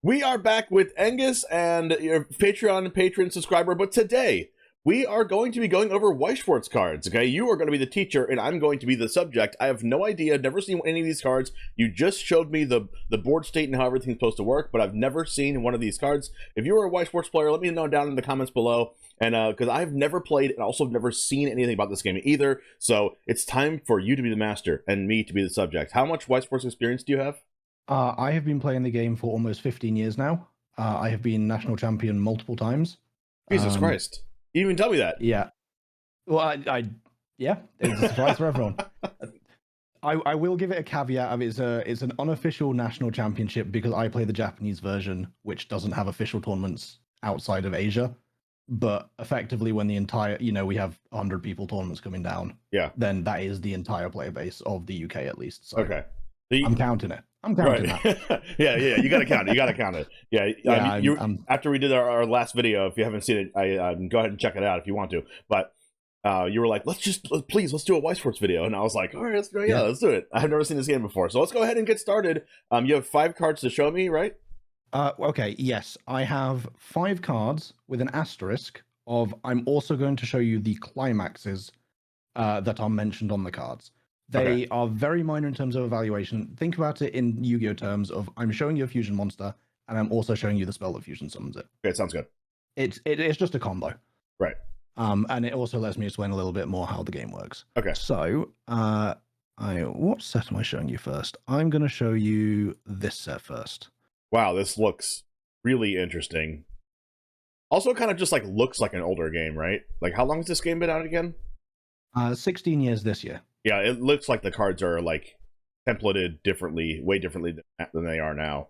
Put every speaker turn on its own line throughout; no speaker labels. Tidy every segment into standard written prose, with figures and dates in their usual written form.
We are back with Angus and your Patreon and patron subscriber, but today we are going to be going over Weiss Schwarz cards, okay? You are going to be the teacher and I'm going to be the subject. I have no idea, never seen any of these cards. You just showed me the board state and how everything's supposed to work, but I've never seen one of these cards. If you are a Weiss Schwarz player, let me know down in the comments below. And because I've never played and also never seen anything about this game either, so it's time for you to be the master and me to be the subject. How much Weiss Schwarz experience do you have?
I have been playing the game for almost 15 years now. I have been national champion multiple times.
Jesus Christ. You didn't even tell me that.
Yeah. Well, yeah, it's a surprise for everyone. I will give it a caveat of it's an unofficial national championship because I play the Japanese version, which doesn't have official tournaments outside of Asia. But effectively, when the entire, we have 100 people tournaments coming down,
yeah,
then that is the entire player base of the UK at least. So
okay.
I'm counting it. I'm counting
that. yeah, you gotta count it. You gotta count it. Yeah, after we did our last video, if you haven't seen it, go ahead and check it out if you want to. But you were like, let's do a Weiss Schwarz video, and I was like, all right, let's do it. I've never seen this game before, so let's go ahead and get started. You have 5 cards to show me, right?
Okay, yes, I have 5 cards with an asterisk of I'm also going to show you the climaxes that are mentioned on the cards. They are very minor in terms of evaluation. Think about it in Yu-Gi-Oh terms of I'm showing you a fusion monster, and I'm also showing you the spell that fusion summons it.
Okay, sounds good.
It's just a combo.
Right.
And it also lets me explain a little bit more how the game works.
Okay.
So, what set am I showing you first? I'm going to show you this set first.
Wow, this looks really interesting. Also, kind of just like looks like an older game, right? Like, how long has this game been out again?
16 years this year.
Yeah, it looks like the cards are like templated differently, way differently than they are now.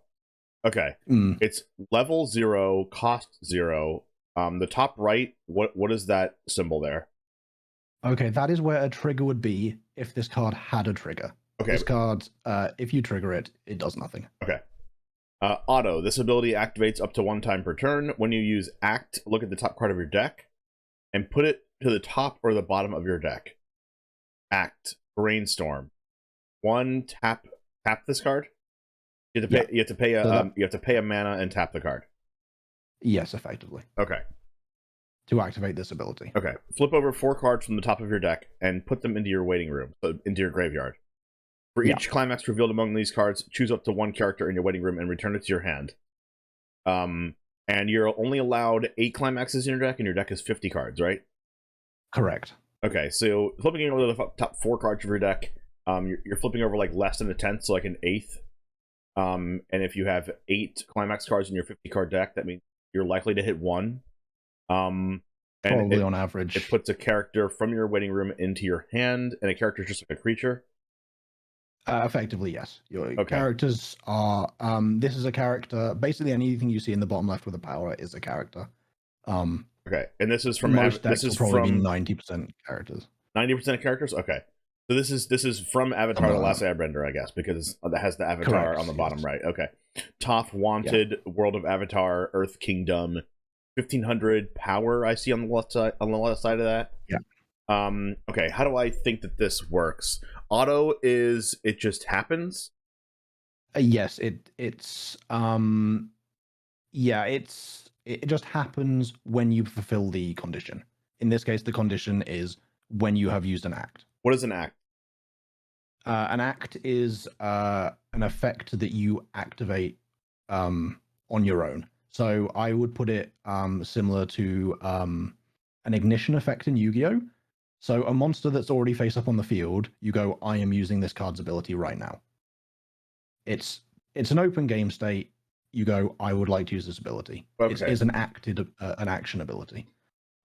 Okay, It's level 0, cost 0. The top right, what is that symbol there?
Okay, that is where a trigger would be if this card had a trigger. Okay. This card, if you trigger it, it does nothing.
Okay. Auto. This ability activates up to 1 time per turn. When you use Act, look at the top card of your deck and put it to the top or the bottom of your deck. Act. Brainstorm. 1 tap this card. You have to pay. You have to pay a mana and tap the card.
Yes, effectively.
Okay.
To activate this ability.
Okay. Flip over 4 cards from the top of your deck and put them into your waiting room, into your graveyard. For each climax revealed among these cards, choose up to 1 character in your waiting room and return it to your hand. And you're only allowed 8 climaxes in your deck, and your deck is 50 cards, right?
Correct.
Okay, so flipping over the top 4 cards of your deck, you're flipping over like less than a tenth, so like an eighth. And if you have 8 climax cards in your 50 card deck, that means you're likely to hit 1. And
probably on average.
It puts a character from your waiting room into your hand, and a character is just like a creature.
Effectively, yes. Your characters are. This is a character. Basically, anything you see in the bottom left with a power is a character.
Okay, and this is from
this is probably 90% characters.
90% of characters. Okay, so this is from Avatar: The Last Airbender, I guess, because that has the Avatar on the bottom right. Okay, Toth Wanted, World of Avatar, Earth Kingdom, 1500 power. I see on the left side. On the left side of that.
Yeah.
Okay, how do I think that this works? Auto is it just happens?
Yes, it just happens when you fulfill the condition. In this case, the condition is when you have used an act.
What is an act?
An act is an effect that you activate on your own. So I would put it similar to an ignition effect in Yu-Gi-Oh! So a monster that's already face up on the field, you go, I am using this card's ability right now. It's an open game state. You go, I would like to use this ability. Okay. It's an action ability.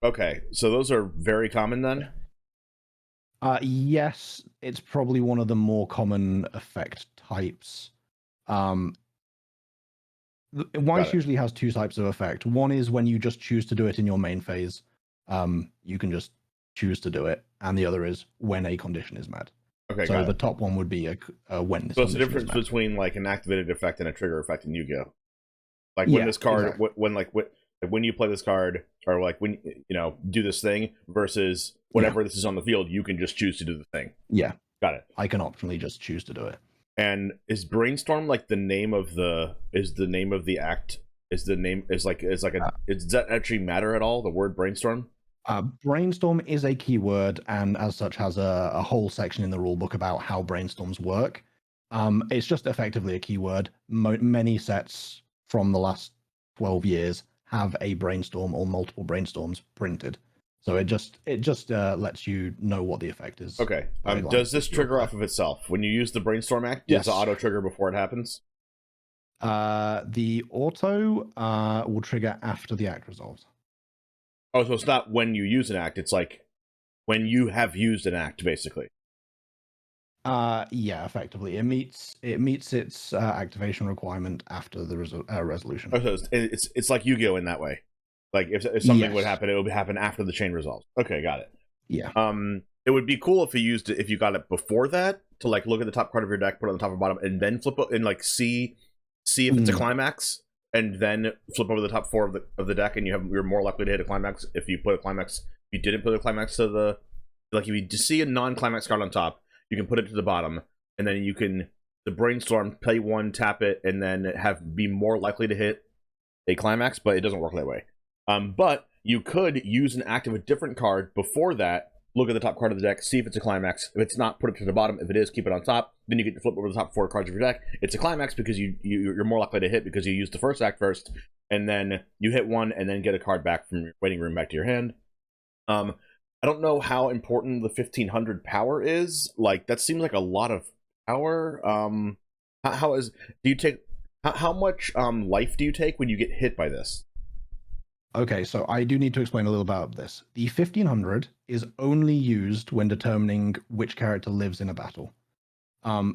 Okay, so those are very common then?
Yes, it's probably one of the more common effect types. Weiss usually has 2 types of effect. One is when you just choose to do it in your main phase. You can just choose to do it, and the other is when a condition is met. Okay, so the top one would be when.
So it's the difference between like an activated effect and a trigger effect in Yu-Gi-Oh. Like when this card, when you play this card, or like when do this thing versus whenever this is on the field, you can just choose to do the thing.
Yeah,
got it.
I can optionally just choose to do it.
And is brainstorm like the name of the act? Is does that actually matter at all? The word brainstorm?
Brainstorm is a keyword, and as such has a whole section in the rulebook about how brainstorms work. It's just effectively a keyword. Many sets from the last 12 years have a brainstorm or multiple brainstorms printed. So it just lets you know what the effect is.
Okay. Does this trigger off of itself when you use the brainstorm act? Does
Yes.
the auto trigger before it happens?
The auto will trigger after the act resolves.
Oh, so it's not when you use an act. It's like when you have used an act, basically.
Yeah, effectively, it meets its activation requirement after the resolution.
Oh, so it's like Yu-Gi-Oh in that way. Like if something would
Yes.
happen, it would happen after the chain resolves. Okay, got it.
Yeah.
It would be cool if you got it before that, to like look at the top card of your deck, put it on the top or bottom, and then flip it and like see if it's a climax, and then flip over the top 4 of the deck, and you're more likely to hit a climax if you put a climax. If you didn't put a climax to the, like, if you see a non-climax card on top, you can put it to the bottom, and then you can the brainstorm, play 1, tap it, and then be more likely to hit a climax. But it doesn't work that way. But you could use an act of a different card before that. Look at the top card of the deck, see if it's a climax. If it's not, put it to the bottom. If it is, keep it on top. Then you get to flip over the top 4 cards of your deck. It's a climax because you're more likely to hit because you used the first act first, and then you hit 1 and then get a card back from your waiting room back to your hand. I don't know how important the 1500 power is. Like, that seems like a lot of power. How much life do you take when you get hit by this?
Okay, so I do need to explain a little about this. The 1500 is only used when determining which character lives in a battle.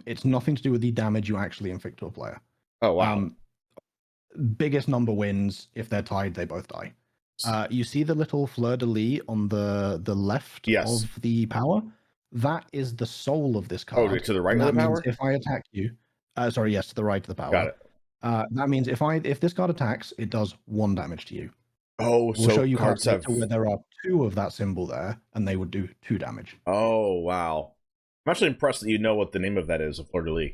It's nothing to do with the damage you actually inflict to a player.
Oh, wow.
Biggest number wins. If they're tied, they both die. You see the little fleur-de-lis on the left
Yes.
of the power? That is the soul of this card.
Oh, to the right of the power?
If I attack you... sorry, yes, to the right of the power.
Got it.
That means if this card attacks, it does 1 damage to you.
Oh,
We'll show you
cards have...
where there are 2 of that symbol there, and they would do 2 damage.
Oh, wow. I'm actually impressed that you know what the name of that is, a fleur-de-lis.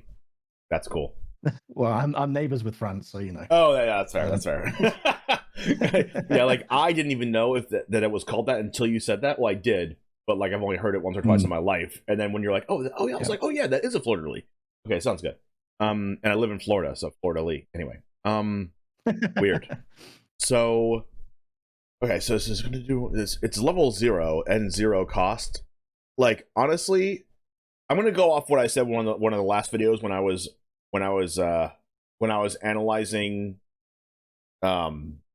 That's cool.
Well, I'm neighbors with France, so you know.
Oh, yeah, that's fair. That's fair. Yeah, like, I didn't even know if that it was called that until you said that. Well, I did, but like I've only heard it once or twice in my life. And then when you're like, oh yeah, I was like, oh yeah, that is a fleur-de-lis. Okay, sounds good. And I live in Florida, so fleur-de-lis. Anyway, weird. So, okay, so this is going to do this. It's level 0 and 0 cost. Like, honestly, I'm going to go off what I said one of the last videos when I was analyzing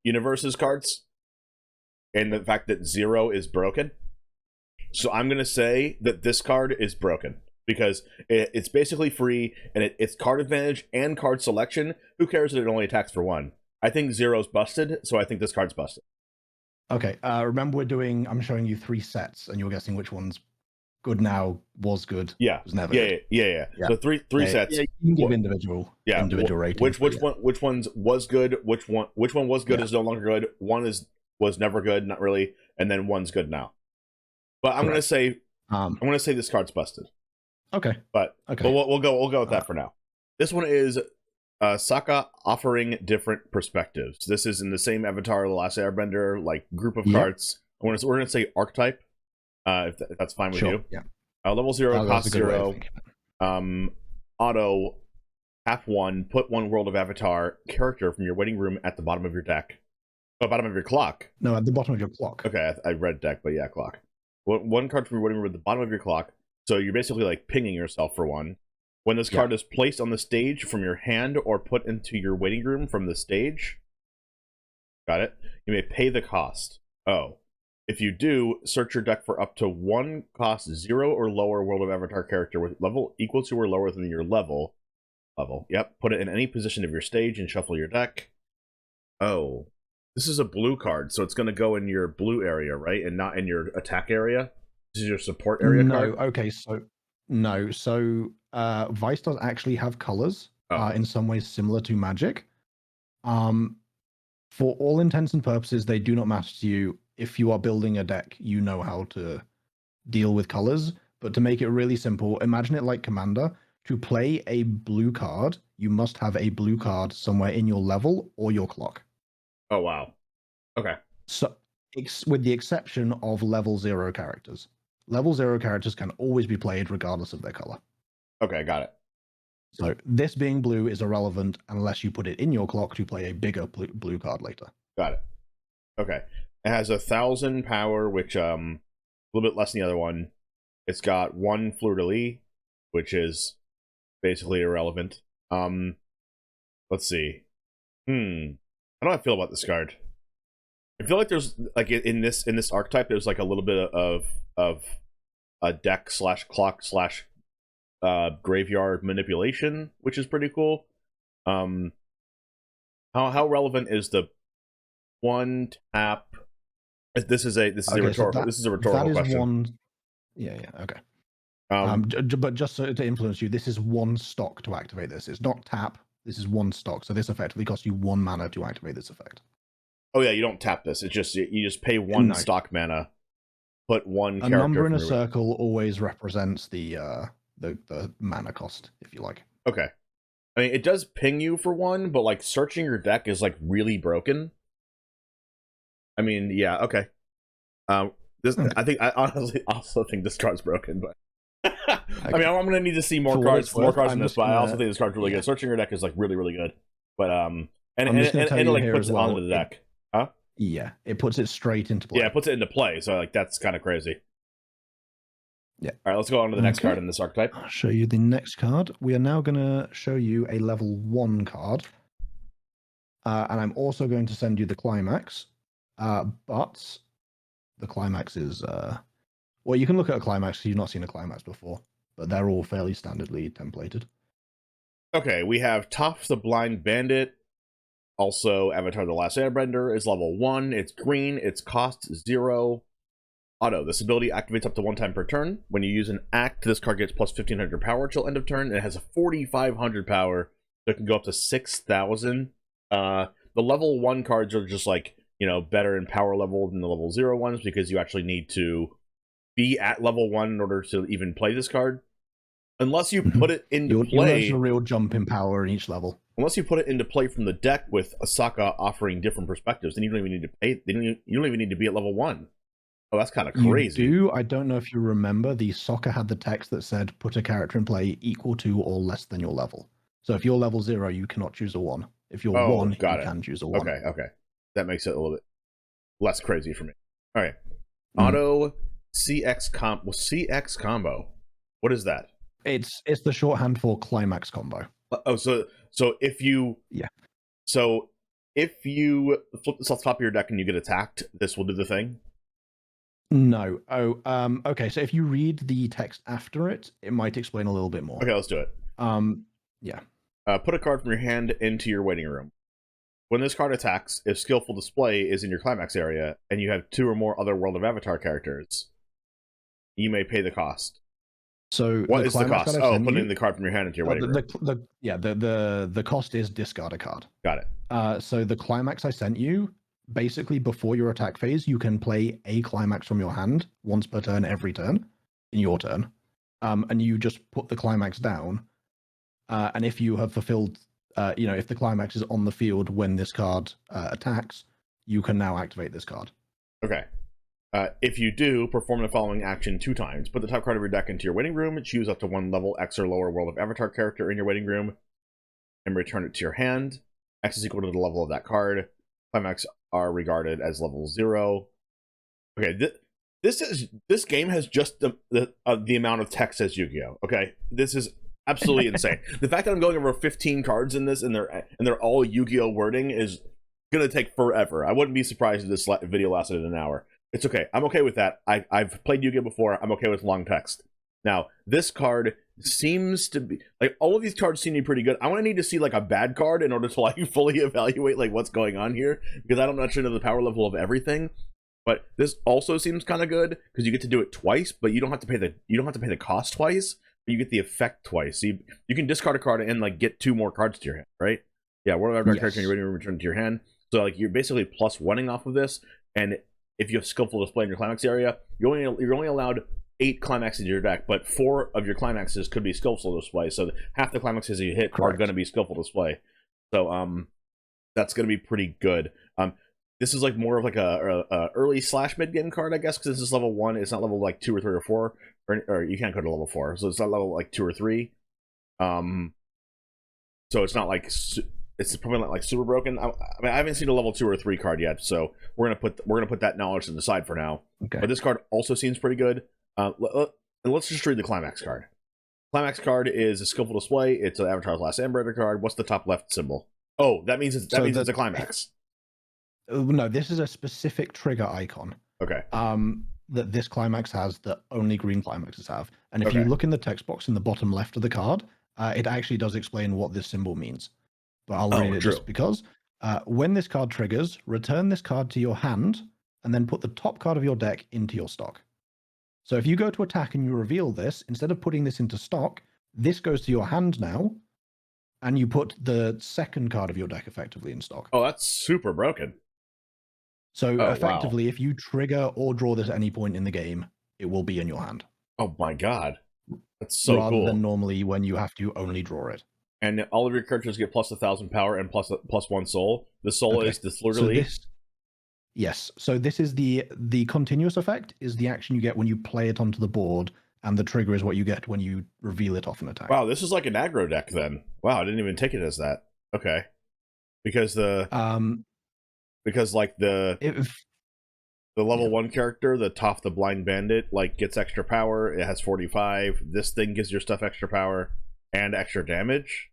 Universe's cards, and the fact that 0 is broken. So I'm going to say that this card is broken because it's basically free, and it's card advantage and card selection. Who cares that it only attacks for 1? I think 0's busted, so I think this card's busted. Okay,
remember I'm showing you 3 sets, and you're guessing which one's good now, was good, was never good.
Yeah. So three sets.
Yeah, you can give individual ratings.
Which ones was good? Which one was good is no longer good. One was never good, not really, and then one's good now. But I'm gonna say this card's busted.
Okay.
But we'll go with that for now. This one is Sokka offering different perspectives. This is in the same Avatar, The Last Airbender, like group of cards. We're gonna say archetype. If that's fine with you.
Yeah.
Level 0, cost 0. Auto, tap 1, put 1 World of Avatar character from your waiting room at the bottom of your deck. Bottom of your clock.
No, at the bottom of your clock.
Okay, I read deck, but yeah, clock. 1 card from your waiting room at the bottom of your clock. So you're basically like pinging yourself for 1. When this card is placed on the stage from your hand or put into your waiting room from the stage, got it? You may pay the cost. Oh. If you do, search your deck for up to 1 cost 0 or lower World of Avatar character with level equal to or lower than your level. Yep. Put it in any position of your stage and shuffle your deck. Oh. This is a blue card, so it's going to go in your blue area, right? And not in your attack area? This is your support area card?
Okay, so... No, so Weiss does actually have colors in some ways similar to Magic. For all intents and purposes, they do not matter to you. If you are building a deck, you know how to deal with colors. But to make it really simple, imagine it like Commander, To play a blue card, you must have a blue card somewhere in your level or your clock.
Oh, wow. Okay.
So, with the exception of level 0 characters. Level 0 characters can always be played regardless of their color.
Okay, got it.
So this being blue is irrelevant unless you put it in your clock to play a bigger blue card later.
Got it. Okay. It has 1,000 power, which a little bit less than the other one. It's got 1 fleur-de-lis, which is basically irrelevant. Let's see. How do I feel about this card? I feel like there's like in this archetype, there's like a little bit of a deck / clock / graveyard manipulation, which is pretty cool. How relevant is the 1 tap? This is a rhetorical question.
Okay. But just to influence you, this is 1 stock to activate this. It's not tap. This is 1 stock. So this effectively costs you 1 mana to activate this effect.
Oh yeah, you don't tap this. It's just you just pay 1 stock mana, put 1 character.
A number in a circle always represents the mana cost, if you like.
Okay. I mean, it does ping you for 1, but like searching your deck is like really broken. I mean, yeah, okay. I honestly also think this card's broken, but okay. I mean, I'm gonna need to see more cards in this, but I also think this card's really good. Searching your deck is like really, really good. But and it like puts it onto the deck. Huh?
Yeah, it puts it straight into play.
Yeah, it puts it into play, so like that's kind of crazy.
Yeah.
All right, let's go on to the next card in this archetype.
I'll show you the next card. We are now going to show you a level 1 card. And I'm also going to send you the Climax. But the Climax is... well, you can look at a Climax because you've not seen a Climax before. But they're all fairly standardly templated. Okay,
we have Toph the Blind Bandit. Also, Avatar the Last Airbender is level 1. It's green. Its cost 0. Auto. This ability activates up to 1 time per turn. When you use an act, this card gets plus 1,500 power till end of turn. It has a 4,500 power, so it can go up to 6,000. The level 1 cards are just like, you know, better in power level than the level 0 ones because you actually need to be at level 1 in order to even play this card. Unless you put it into play.
There's a real jump in power in each level.
Unless you put it into play from the deck with Asaka offering different perspectives, then you don't even need to pay. You don't even need to be at level 1. Oh, that's kind of crazy.
You do. I don't know if you remember, the soccer had the text that said put a character in play equal to or less than your level. So if you're level 0, you cannot choose a 1. If you're 1, you can choose a 1.
Okay. That makes it a little bit less crazy for me. All right. Auto CX combo. What is that?
It's the shorthand for Climax combo.
Oh, so if you so if you flip this off the top of your deck and you get attacked, this will do the thing?
No. Okay, so if you read the text after it, it might explain a little bit more.
Okay, let's do it. Put a card from your hand into your waiting room. When this card attacks, if Skillful Display is in your Climax area, and you have 2 or more other World of Avatar characters, you may pay the cost.
So
what is the cost? Oh, putting the card from your hand into your waiting room.
The cost is discard a card.
Got it.
So the Climax I sent you, basically before your attack phase, you can play a Climax from your hand once per turn every turn in your turn. And you just put the Climax down. And if you have fulfilled, if the Climax is on the field when this card attacks, you can now activate this card.
Okay. If you do, perform the following action 2 times. Put the top card of your deck into your waiting room, choose up to 1 level X or lower World of Avatar character in your waiting room, and return it to your hand. X is equal to the level of that card. Climax are regarded as level 0. Okay, this game has just the amount of text as Yu-Gi-Oh! Okay, this is absolutely insane. The fact that I'm going over 15 cards in this and they're all Yu-Gi-Oh! Wording is gonna take forever. I wouldn't be surprised if this video lasted an hour. It's okay. I'm okay with that. I've played Yu-Gi-Oh! Before. I'm okay with long text. Now, this card seems to be like all of these cards seem to be pretty good. I want to need to see like a bad card in order to like fully evaluate like what's going on here because I don't actually know the power level of everything. But this also seems kind of good because you get to do it twice, but you don't have to pay the cost twice. But you get the effect twice. So you can discard a card and like get 2 more cards to your hand, right? Yeah, World of Avatar character in your waiting room return to your hand. So like you're basically plus 1ing off of this, and if you have Skillful Display in your Climax area, you're only allowed 8 climaxes in your deck, but 4 of your climaxes could be skillful display. So half the climaxes you hit are going to be skillful display. So that's going to be pretty good. This is like more of like a early / mid game card, I guess, because this is level 1. It's not level like 2 or 3 or 4, or you can't go to level 4, so it's not level like 2 or 3. So it's not like it's probably not like super broken. I mean, I haven't seen a level 2 or 3 card yet, so we're gonna put that knowledge to the side for now.
Okay.
But this card also seems pretty good. Let's just read the Climax card. Climax card is a skillful display. It's an Avatar's Last Airbender card. What's the top left symbol? Oh, that means it's a Climax.
No, this is a specific trigger icon.
Okay.
That this Climax has that only green Climaxes have. And if you look in the text box in the bottom left of the card, it actually does explain what this symbol means. But I'll read it just because. When this card triggers, return this card to your hand and then put the top card of your deck into your stock. So if you go to attack and you reveal this, instead of putting this into stock, this goes to your hand now, and you put the second card of your deck effectively in stock.
Oh, that's super broken.
So effectively, if you trigger or draw this at any point in the game, it will be in your hand.
Oh my god. That's so
rather
cool.
than normally when you have to only draw it.
And all of your characters get plus 1,000 power and plus 1 soul. The soul is the fleur-de-lis.
Yes. So this is the continuous effect is the action you get when you play it onto the board, and the trigger is what you get when you reveal it off an attack.
Wow, this is like an aggro deck then. Wow, I didn't even take it as that. Okay. Because the level 1 character, the Toph the Blind Bandit, like gets extra power. It has 45. This thing gives your stuff extra power and extra damage.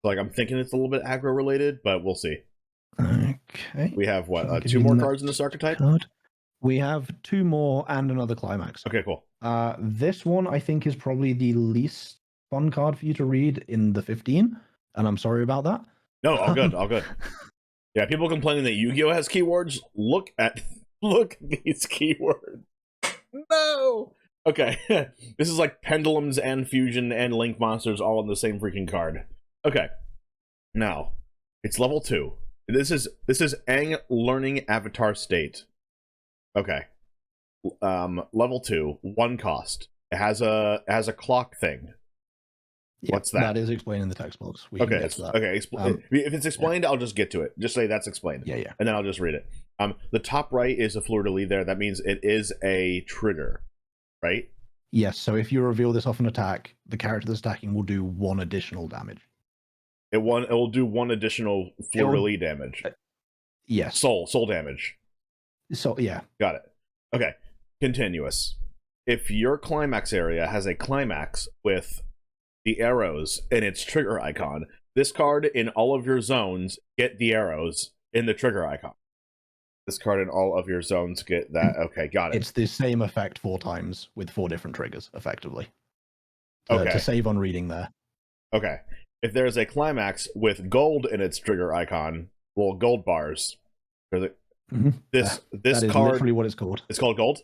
Like, I'm thinking it's a little bit aggro related, but we'll see.
Okay.
We have what? 2 more cards in this archetype?
We have 2 more and another Climax.
Okay, cool.
This one I think is probably the least fun card for you to read in the 15, and I'm sorry about that.
No, all good, all good. Yeah, people complaining that Yu-Gi-Oh has keywords. Look at these keywords. No. Okay, this is like pendulums and fusion and link monsters all in the same freaking card. Okay, now it's level 2. This is Aang learning Avatar State. Okay, level 2, 1 cost. It has a clock thing.
Yeah,
what's that?
That is explained in the text box. We can get to that.
Okay. If it's explained, I'll just get to it. Just say that's explained.
Yeah.
And then I'll just read it. The top right is a fleur-de-lis there. That means it is a trigger, right?
Yes. So if you reveal this off an attack, the character that's attacking will do 1 additional damage.
It will do 1 additional fleur-de-lis damage.
Yes.
Soul damage.
So yeah.
Got it. Okay. Continuous. If your climax area has a climax with the arrows in its trigger icon, this card in all of your zones get the arrows in the trigger icon. This card in all of your zones get that. Okay, got it.
It's the same effect 4 times with 4 different triggers, effectively.
Okay.
To save on reading there.
Okay. If there's a climax with gold in its trigger icon, well, gold bars. This
is
card
literally what it's called.
It's called gold?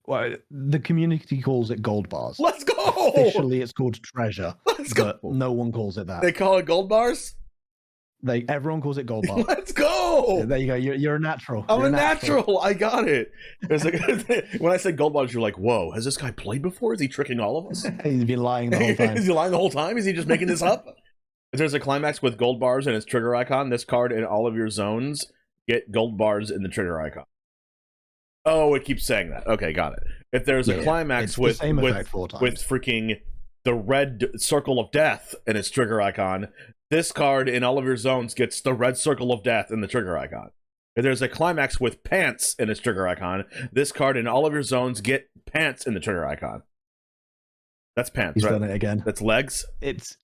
Well, the community calls it gold bars.
Let's go!
Officially, it's called treasure.
Let's go!
No one calls it that.
They call it gold bars?
Everyone calls it gold bar.
Let's go!
There you go. You're a natural.
I'm a natural. I got it. There's like, when I say gold bars, you're like, whoa, has this guy played before? Is he tricking all of us?
He's been lying the whole time.
Is he lying the whole time? Is he just making this up? If there's a climax with gold bars and its trigger icon, this card in all of your zones get gold bars in the trigger icon. Oh, it keeps saying that. Okay, got it. If there's a climax with freaking the red circle of death in its trigger icon, this card in all of your zones gets the red circle of death in the trigger icon. If there's a climax with pants in its trigger icon, this card in all of your zones get pants in the trigger icon. That's pants,
He's
right?
done it again.
That's legs?
It's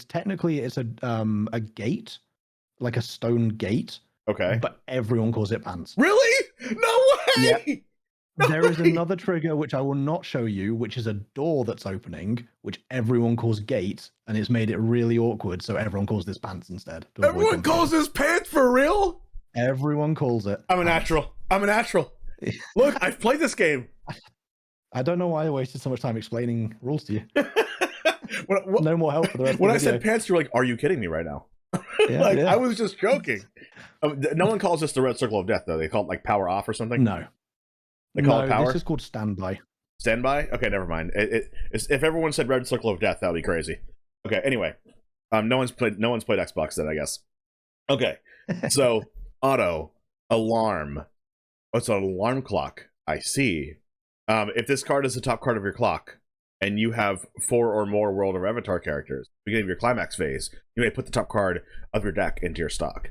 technically a gate, like a stone gate.
Okay.
But everyone calls it pants.
Really? No way!
Yeah. There is another trigger which I will not show you, which is a door that's opening, which everyone calls gate, and it's made it really awkward, so everyone calls this pants instead.
Everyone calls this pants for real?
Everyone calls it.
I'm a natural. Look, I've played this game.
I don't know why I wasted so much time explaining rules to you.
What,
no more help for the rest
when
of the
I
video.
said pants, you're like, are you kidding me right now?
Yeah,
I was just joking. No one calls this the red circle of death, though. They call it like power off or something?
No.
They call it power?
This is called standby.
Standby? Okay, never mind. If everyone said Red Circle of Death, that would be crazy. Okay, anyway. No one's played Xbox then, I guess. Okay. So, auto, alarm. Oh, it's an alarm clock. I see. If this card is the top card of your clock, and you have 4 or more World of Avatar characters, beginning of your climax phase, you may put the top card of your deck into your stock.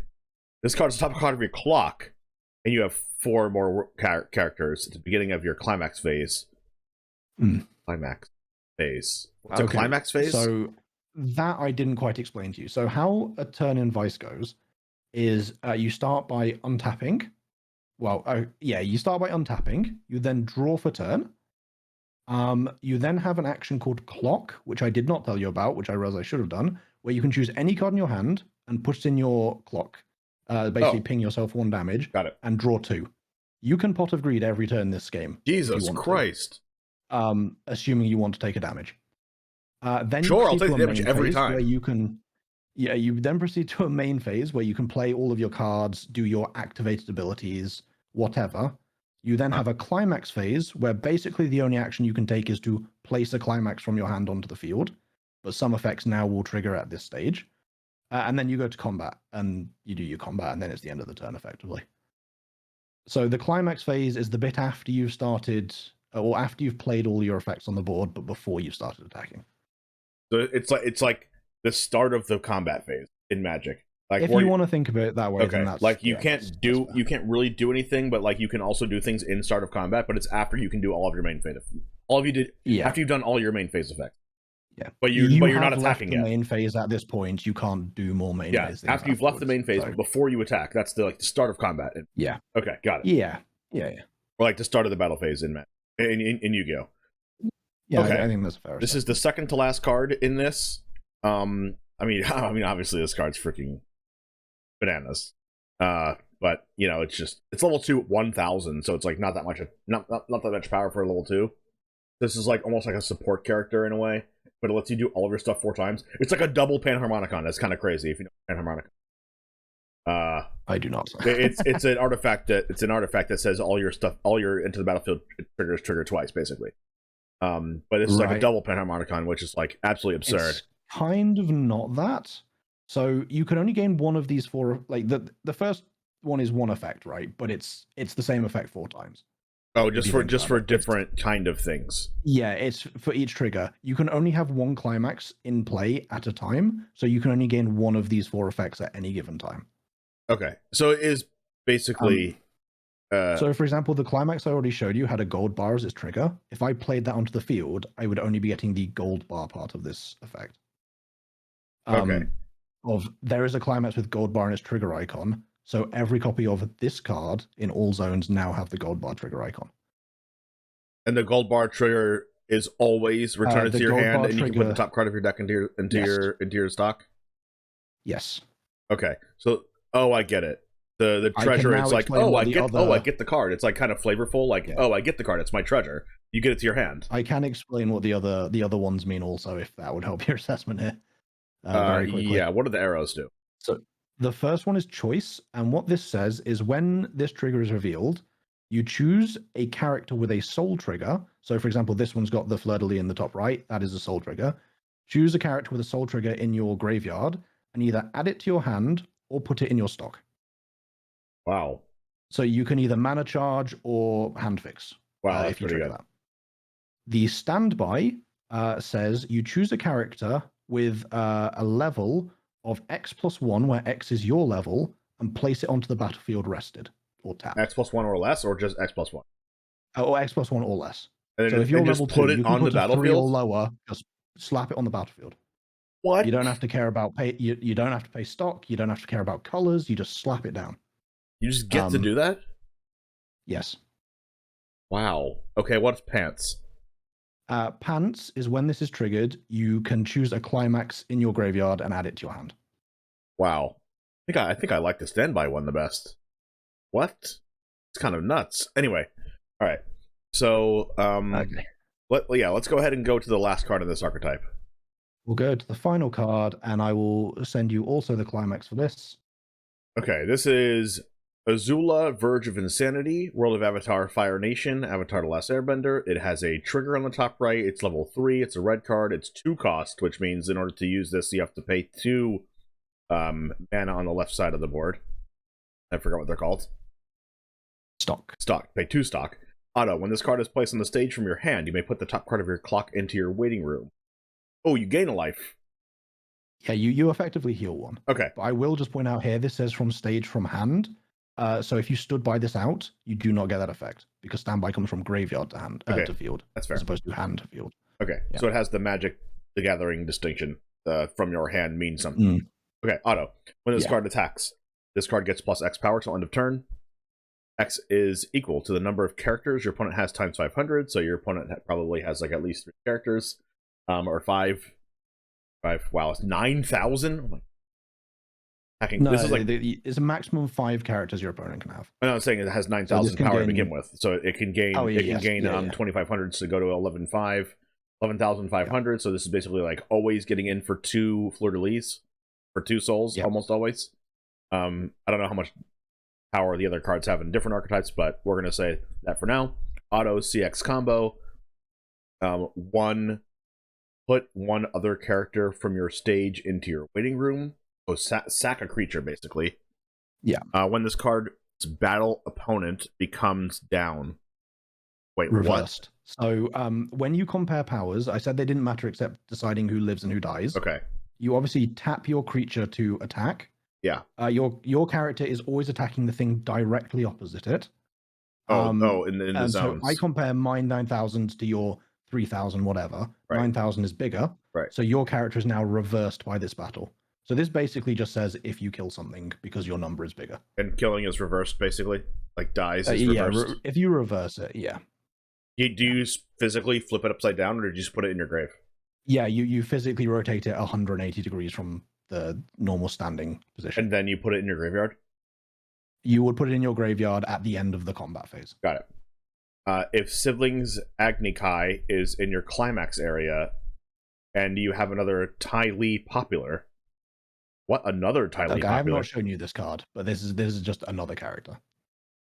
This card is the top card of your clock, and you have 4 or more characters at the beginning of your climax phase. Climax phase. What's a climax phase?
So that I didn't quite explain to you. So how a turn in Weiss goes is you start by untapping. Well, you start by untapping. You then draw for turn. You then have an action called Clock, which I did not tell you about, which I realize I should have done, where you can choose any card in your hand and put it in your clock. Basically ping yourself 1 damage.
Got it.
And draw 2. You can Pot of Greed every turn in this game.
Jesus Christ.
Assuming you want to take a damage. Then
sure, I'll take the damage every time.
Where you can, you then proceed to a main phase where you can play all of your cards, do your activated abilities, whatever. You then have a climax phase where basically the only action you can take is to place a climax from your hand onto the field, but some effects now will trigger at this stage. And then you go to combat, and you do your combat, and then it's the end of the turn, effectively. So the climax phase is the bit after you've started, or after you've played all your effects on the board, but before you've started attacking.
So it's like the start of the combat phase in Magic. Like
if you want to think of it that way,
okay.
then that's
like you can't really do anything, but like you can also do things in start of combat. But it's after you can do all of your main phase. After you've done all your main phase effects.
Yeah,
but you're not attacking yet.
The main phase at this point, you can't do more main phase.
After you've left the main phase, but before you attack, that's the start of combat.
Yeah.
Okay, got it.
Yeah.
Or like the start of the battle phase in Yu-Gi-Oh.
Yeah,
okay.
I think that's fair.
This is the second to last card in this. I mean, obviously this card's freaking bananas. But it's level 2 1000, so it's like not that much power for a level 2. This is like almost like a support character in a way, but it lets you do all of your stuff 4 times. It's like a double Panharmonicon. That's kind of crazy if you know Panharmonicon.
I do not.
it's an artifact that says all your into the battlefield triggers trigger twice, basically. But it's like a double Panharmonicon, which is like absolutely absurd.
It's kind of not that. So you can only gain 1 of these 4. Like the first one is 1 effect, right? But it's the same effect 4 times.
Oh, just for different kind of things.
Yeah, it's for each trigger. You can only have 1 climax in play at a time, so you can only gain 1 of these 4 effects at any given time.
Okay, so it is basically.
So, for example, the climax I already showed you had a gold bar as its trigger. If I played that onto the field, I would only be getting the gold bar part of this effect.
Okay.
There is a climax with gold bar in its trigger icon. So every copy of this card in all zones now have the gold bar trigger icon. And
the gold bar trigger is always return it to your hand, and you can put the top card of your deck into your stock.
Yes.
Okay. So I get it. The treasure. It's like I get the card. It's like kind of flavorful. Like I get the card. It's my treasure. You get it to your hand.
I can explain what the other ones mean also, if that would help your assessment here. Very quickly.
Yeah. What do the arrows do?
So the first one is choice, and what this says is when this trigger is revealed, you choose a character with a soul trigger. So, for example, this one's got the fleur-de-lis in the top right. That is a soul trigger. Choose a character with a soul trigger in your graveyard, and either add it to your hand or put it in your stock.
Wow.
So you can either mana charge or hand fix.
Wow, that's pretty good. That.
The standby says you choose a character with a level of X+1, where X is your level, and place it onto the battlefield rested or tapped.
X+1 or less, or just X+1?
Or X+1 or less.
And then, so if you're level 2, you can put the battlefield
3 or lower, just slap it on the battlefield.
What?
You don't have to care about you don't have to pay stock. You don't have to care about colors. You just slap it down.
You just get to do that?
Yes.
Wow. Okay, what's pants?
Pants is when this is triggered, you can choose a climax in your graveyard and add it to your hand.
Wow. I think I like the standby one the best. What? It's kind of nuts. Anyway, all right. So,
okay.
Let's go ahead and go to the last card of this archetype.
We'll go to the final card, and I will send you also the climax for this.
Okay, this is Azula, Verge of Insanity, World of Avatar, Fire Nation, Avatar: The Last Airbender. It has a trigger on the top right. It's level 3. It's a red card. It's 2 cost, which means in order to use this, you have to pay 2 mana on the left side of the board. I forgot what they're called.
Stock.
Pay 2 stock. Auto, when this card is placed on the stage from your hand, you may put the top card of your clock into your waiting room. Oh, you gain a life.
Yeah, you effectively heal 1.
Okay.
But I will just point out here, this says from stage from hand. So if you stood by this out, you do not get that effect, because standby comes from graveyard to hand, to field.
That's fair.
As opposed to hand to field.
Okay, yeah. So it has the Magic the Gathering distinction. From your hand means something.
Mm.
Okay, auto. When this card attacks, this card gets plus X power till end of turn. X is equal to the number of characters your opponent has times 500, so your opponent probably has like at least 3 characters, or 5. Wow, it's 9,000. Oh my.
No, this is like it's a maximum 5 characters your opponent can have.
I know, I'm saying it has 9,000 power to begin with, so it can gain.
Oh, yeah,
it can gain 2,500 to go to 11,500. So this is basically like always getting in for 2 fleur-de-lis, for 2 souls, almost always. I don't know how much power the other cards have in different archetypes, but we're gonna say that for now. Auto CX combo. Put 1 other character from your stage into your waiting room. Oh, sack a creature, basically.
Yeah.
When this card's battle opponent becomes down. Wait,
reversed. What? So when you compare powers, I said they didn't matter except deciding who lives and who dies.
Okay.
You obviously tap your creature to attack.
Yeah.
Your character is always attacking the thing directly opposite it.
In the zones.
So I compare mine 9,000 to your 3,000, whatever. Right. 9,000 is bigger.
Right.
So your character is now reversed by this battle. So this basically just says if you kill something because your number is bigger.
And killing is reversed, basically? Like dies is reversed?
Yeah, if you reverse it, yeah.
Do you physically flip it upside down, or do you just put it in your grave?
Yeah, you physically rotate it 180 degrees from the normal standing position.
And then you put it in your graveyard?
You would put it in your graveyard at the end of the combat phase.
Got it. If Siblings Agni Kai is in your Climax area, and you have another Ty Lee popular... What, another Ty Lee popular?
I have not shown you this card, but this is just another character.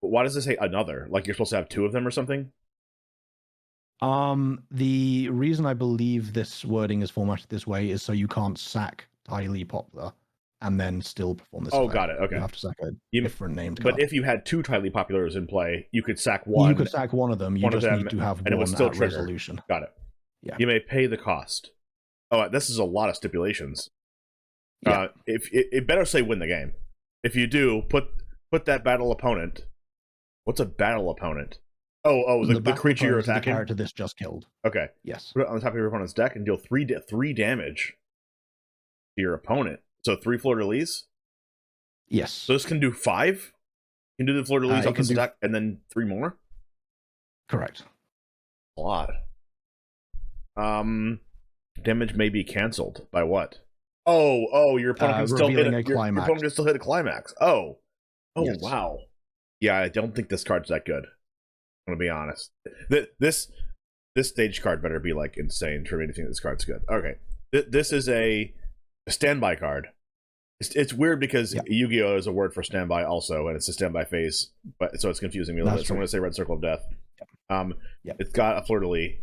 But why does it say another? Like you're supposed to have 2 of them or something?
The reason I believe this wording is formatted this way is so you can't sack Ty Lee Poplar and then still perform this.
Oh, got it. Okay.
You have to sack a different named
card.
But
if you had 2 Ty Lee Populars in play, you could sack one.
You could sack one of them. You just need to have one at resolution.
Got it.
Yeah.
You may pay the cost. Oh, this is a lot of stipulations.
Yeah.
If it better say win the game. If you do, put that battle opponent. What's a battle opponent? Oh, the creature you're attacking.
The character this just killed.
Okay.
Yes.
Put it on the top of your opponent's deck and deal 3 damage to your opponent. So 3 fleur-de-lis?
Yes.
So this can do 5? You can do the fleur-de-lis off this deck and then 3 more?
Correct.
A lot. Damage may be cancelled. By what? Oh, your opponent can still hit your opponent can still hit a climax. Oh, yes. Wow. Yeah, I don't think this card's that good. I'm gonna be honest. This stage card better be like insane for me to think this card's good. Okay, this is a standby card. It's weird because Yu-Gi-Oh is a word for standby also, and it's a standby phase, but so it's confusing me a little bit. So I'm gonna say Red Circle of Death. It's got a fleur-de-lis.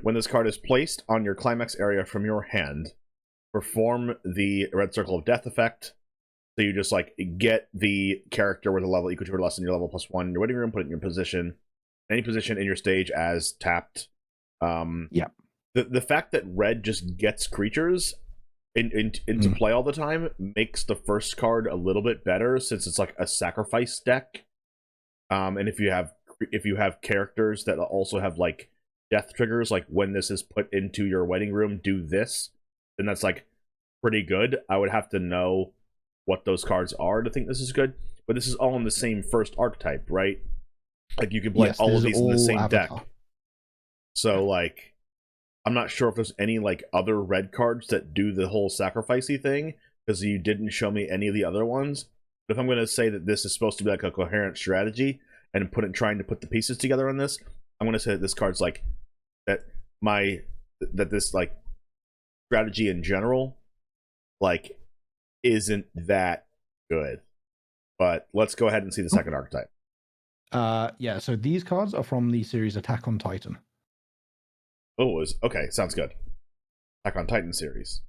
When this card is placed on your climax area from your hand, perform the Red Circle of Death effect. So you just like get the character with a level equal to or less than your level +1 in your waiting room, put it in your position, any position in your stage as tapped. The fact that red just gets creatures into play all the time makes the first card a little bit better since it's like a sacrifice deck. And if you have characters that also have like death triggers, like when this is put into your waiting room, do this, then that's like pretty good. I would have to know what those cards are to think this is good, but this is all in the same first archetype, right? Like you can play all of these in the same deck. So like, I'm not sure if there's any like other red cards that do the whole sacrificey thing because you didn't show me any of the other ones. But if I'm going to say that this is supposed to be like a coherent strategy and trying to put the pieces together on this, I'm going to say that this card's like this like strategy in general like isn't that good. but let's go ahead and see the second archetype.
Yeah, so these cards are from the series Attack on Titan.
Oh, okay, sounds good. Attack on Titan series.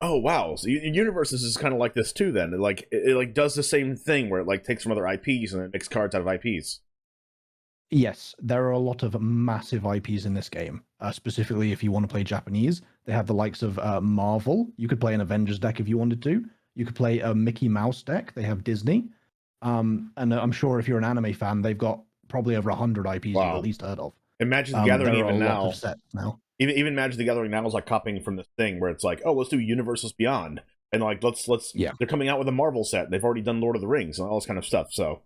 Oh wow, so Universes is kind of like this too. Then it like does the same thing where it like takes from other IPs and it makes cards out of IPs.
Yes, there are a lot of massive IPs in this game. Specifically, if you want to play Japanese, they have the likes of Marvel. You could play an Avengers deck if you wanted to. You could play a Mickey Mouse deck. They have Disney. And I'm sure if you're an anime fan, they've got probably over 100 IPs you've at least heard of.
Imagine the Gathering even now.
Lot of sets now.
Even Magic the Gathering now is like copying from this thing where it's like, oh, let's do Universes Beyond, and like let's
yeah.
They're coming out with a Marvel set. They've already done Lord of the Rings and all this kind of stuff. So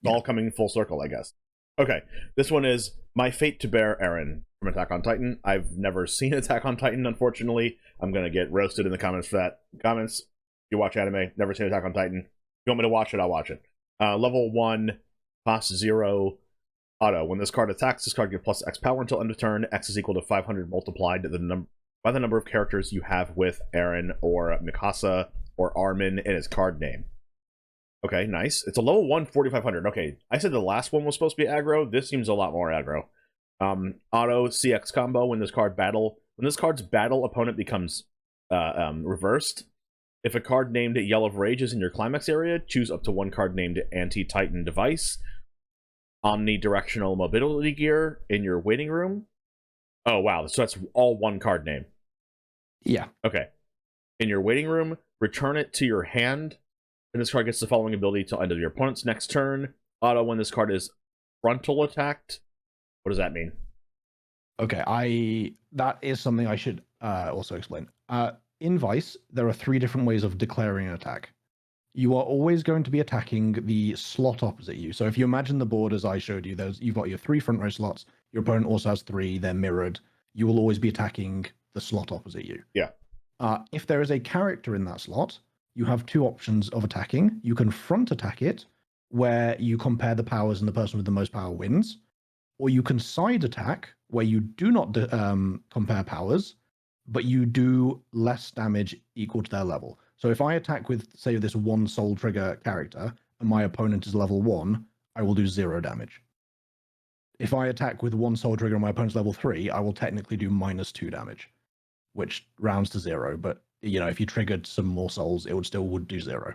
it's all coming full circle, I guess. Okay, this one is My Fate to Bear Aaron from Attack on Titan. I've never seen Attack on Titan, unfortunately. I'm gonna get roasted in the comments for that. Comments. You watch anime, never seen Attack on Titan. If you want me to watch it, I'll watch it. Level 1, cost 0, auto. When this card attacks, this card gets plus X power until end of turn. X is equal to 500 multiplied by the number of characters you have with Aaron or Mikasa or Armin in his card name. Okay, nice. It's a level 1, 4,500. Okay, I said the last one was supposed to be aggro. This seems a lot more aggro. Auto CX combo. When this card's battle opponent becomes reversed. If a card named Yell of Rage is in your Climax area, choose up to one card named Anti-Titan Device. Omnidirectional Mobility Gear in your waiting room. Oh, wow. So that's all one card name.
Yeah.
Okay. In your waiting room, return it to your hand. And this card gets the following ability till end of your opponent's next turn. Auto when this card is frontal attacked. What does that mean?
Okay, that is something I should also explain. In Weiss, there are 3 different ways of declaring an attack. You are always going to be attacking the slot opposite you. So if you imagine the board as I showed you, you've got your 3 front row slots. Your opponent also has 3. They're mirrored. You will always be attacking the slot opposite you.
Yeah.
If there is a character in that slot, you have 2 options of attacking. You can front attack it, where you compare the powers and the person with the most power wins. Or you can side attack, where you do not compare powers, but you do less damage equal to their level. So if I attack with, say, this 1 soul trigger character, and my opponent is level 1, I will do 0 damage. If I attack with 1 soul trigger and my opponent's level 3, I will technically do -2 damage, which rounds to 0. But, if you triggered some more souls, it would do 0.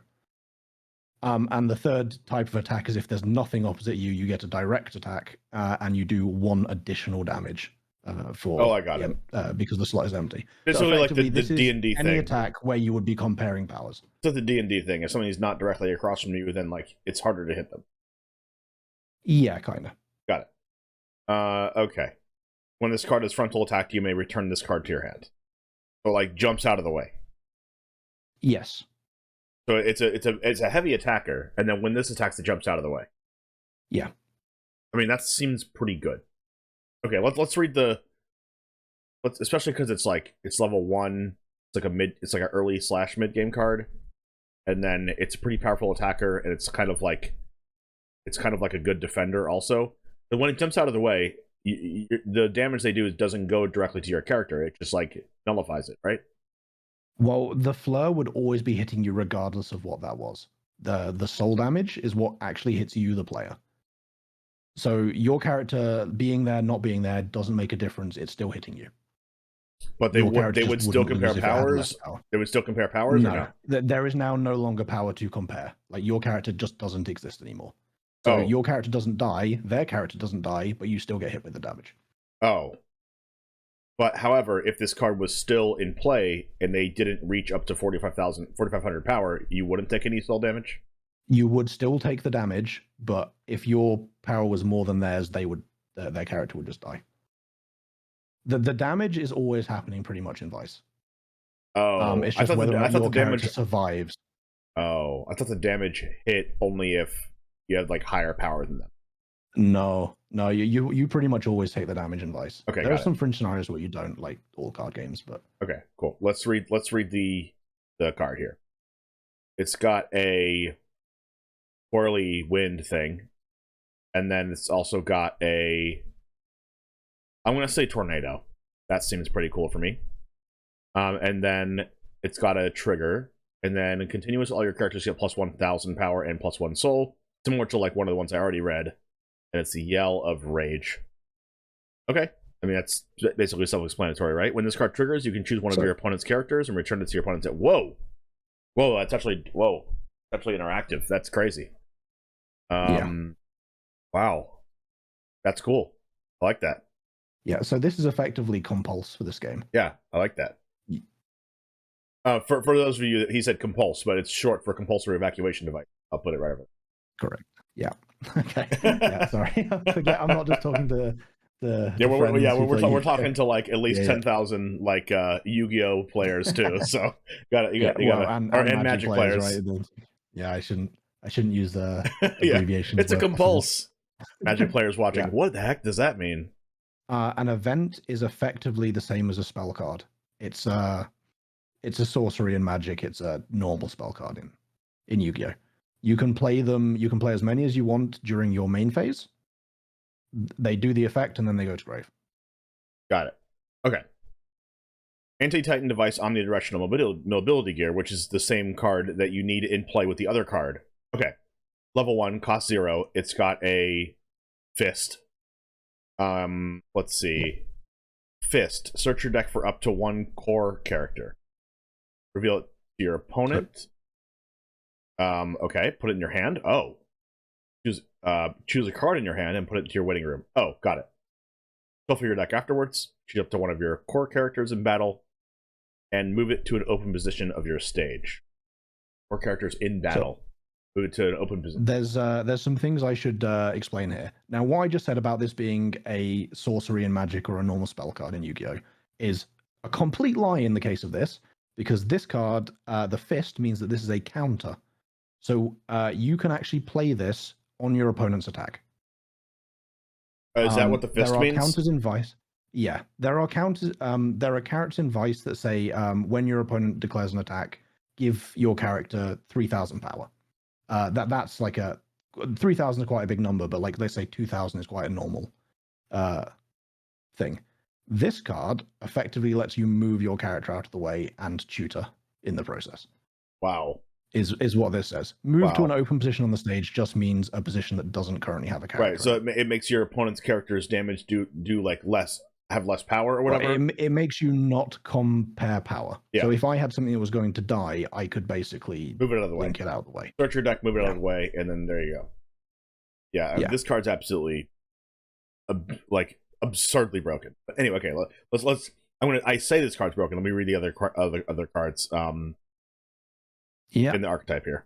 And the third type of attack is if there's nothing opposite you, you get a direct attack, and you do 1 additional damage.
I got it.
Because the slot is empty.
It's
so
really like the D&D thing.
Any attack where you would be comparing powers.
So the D&D thing. If somebody's not directly across from you, then it's harder to hit them.
Yeah, kind of.
Got it. Okay. When this card is frontal attacked, you may return this card to your hand. So jumps out of the way.
Yes.
So it's a heavy attacker, and then when this attacks, it jumps out of the way.
Yeah.
I mean, that seems pretty good. Okay, let's read especially because it's level 1. It's like an early / mid game card, and then it's a pretty powerful attacker, and it's kind of like a good defender also. But when it jumps out of the way, the damage they do doesn't go directly to your character. It just nullifies it, right?
Well, the flare would always be hitting you regardless of what that was. The soul damage is what actually hits you, the player. So your character being there, not being there, doesn't make a difference. It's still hitting you.
But they would still compare powers? They would still compare powers?
No, there is now no longer power to compare. Your character just doesn't exist anymore. So your character doesn't die, their character doesn't die, but you still get hit with the damage.
Oh. But however, if this card was still in play and they didn't reach up to 4,500 power, you wouldn't take any soul damage?
You would still take the damage, but if your power was more than theirs, their character would just die. The damage is always happening pretty much in Weiss.
Oh,
it's just whether or not your character survives.
Oh, I thought the damage hit only if you had higher power than them.
No, you pretty much always take the damage in Weiss.
Okay,
there are some fringe scenarios where you don't, like all card games, but
okay, cool. Let's read the card here. It's got a poorly wind thing, and then it's also got I'm gonna say tornado. That seems pretty cool for me. And then it's got a trigger. And then continuous, all your characters get plus 1,000 power and plus 1 soul, similar to like one of the ones I already read. And it's the Yell of Rage. Okay. I mean, that's basically self-explanatory, right? When this card triggers, you can choose one of your opponent's characters and return it to your opponent's... Whoa! Whoa, that's actually... Whoa. It's actually interactive. That's crazy. Wow. That's cool. I like that.
Yeah, so this is effectively compulse for this game.
Yeah, I like that. For those of you, he said compulse, but it's short for compulsory evacuation device. I'll put it right over there.
Correct. Yeah. Okay. Yeah, sorry. I forget. I'm not just talking to the
we're talking to like at least 10,000 like Yu-Gi-Oh players too. So you got and Magic players.
Right? Yeah, I shouldn't use the abbreviations.
It's a compulse. Magic players watching.
Yeah.
What the heck does that mean?
An event is effectively the same as a spell card. It's a sorcery in Magic. It's a normal spell card in Yu-Gi-Oh. You can play them. You can play as many as you want during your main phase. They do the effect and then they go to grave.
Got it. Okay. Anti-Titan device omnidirectional mobility gear, which is the same card that you need in play with the other card. Okay. Level 1, cost 0. It's got a fist. Let's see. Fist. Search your deck for up to 1 core character. Reveal it to your opponent. Okay. Put it in your hand. Oh. Choose a card in your hand and put it into your waiting room. Oh, got it. Shuffle your deck afterwards. Choose up to one of your core characters in battle, and move it to an open position of your stage. Core characters in battle. Move it to an open position.
There's some things I should explain here. Now, what I just said about this being a sorcery in Magic or a normal spell card in Yu-Gi-Oh! Is a complete lie in the case of this, because this card, the fist, means that this is a counter. So you can actually play this on your opponent's attack.
Is that what the fist means?
There are counters in Weiss. Yeah, there are counters. There are characters in Weiss that say when your opponent declares an attack, give your character 3,000 power. That's like 3,000 is quite a big number, but like they say 2,000 is quite a normal thing. This card effectively lets you move your character out of the way and tutor in the process.
Wow.
Is what this says. Move to an open position on the stage just means a position that doesn't currently have a character.
Right, so it makes your opponent's character's damage do like have less power or whatever.
Well, it makes you not compare power. Yeah. So if I had something that was going to die, I could basically
move it out of the way.
Link it out of the way.
Search your deck, move it out of the way, and then there you go. Yeah, this card's absolutely like absurdly broken. But anyway, okay, let's. I say this card's broken. Let me read the other cards. In the archetype here.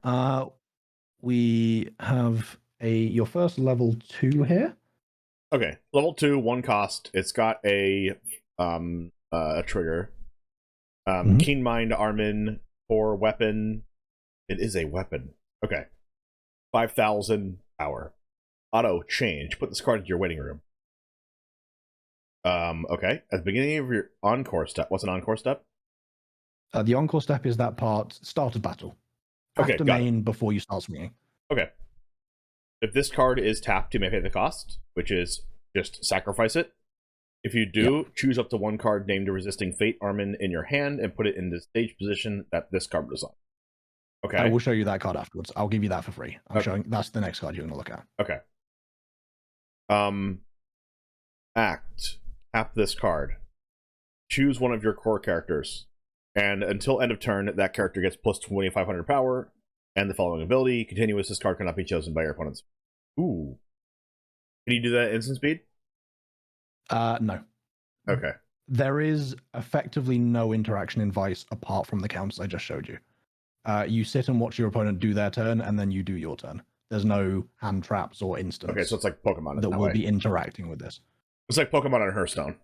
We have your first level 2 here.
Okay, level 2, 1 cost. It's got a trigger. Keen Mind Armin for weapon. It is a weapon. Okay. 5,000 power. Auto change. Put this card into your waiting room. Okay. At the beginning of your encore step. What's an encore step?
The encore step is that part, start of battle.
Okay,
after main, before you start swinging.
Okay. If this card is tapped, you may pay the cost, which is just sacrifice it. If you do, choose up to 1 card named a Resisting Fate Armin in your hand and put it in the stage position that this card was on. Okay.
I will show you that card afterwards. I'll give you that for free. That's the next card you're going to look at.
Okay. Act. Tap this card. Choose one of your core characters. And until end of turn, that character gets plus 2,500 power. And the following ability, continuous, this card cannot be chosen by your opponents. Ooh. Can you do that at instant speed?
No.
Okay.
There is effectively no interaction in Weiss apart from the counters I just showed you. You sit and watch your opponent do their turn, and then you do your turn. There's no hand traps or instants.
Okay, so it's like Pokemon
that will be interacting with this.
It's like Pokemon on Hearthstone.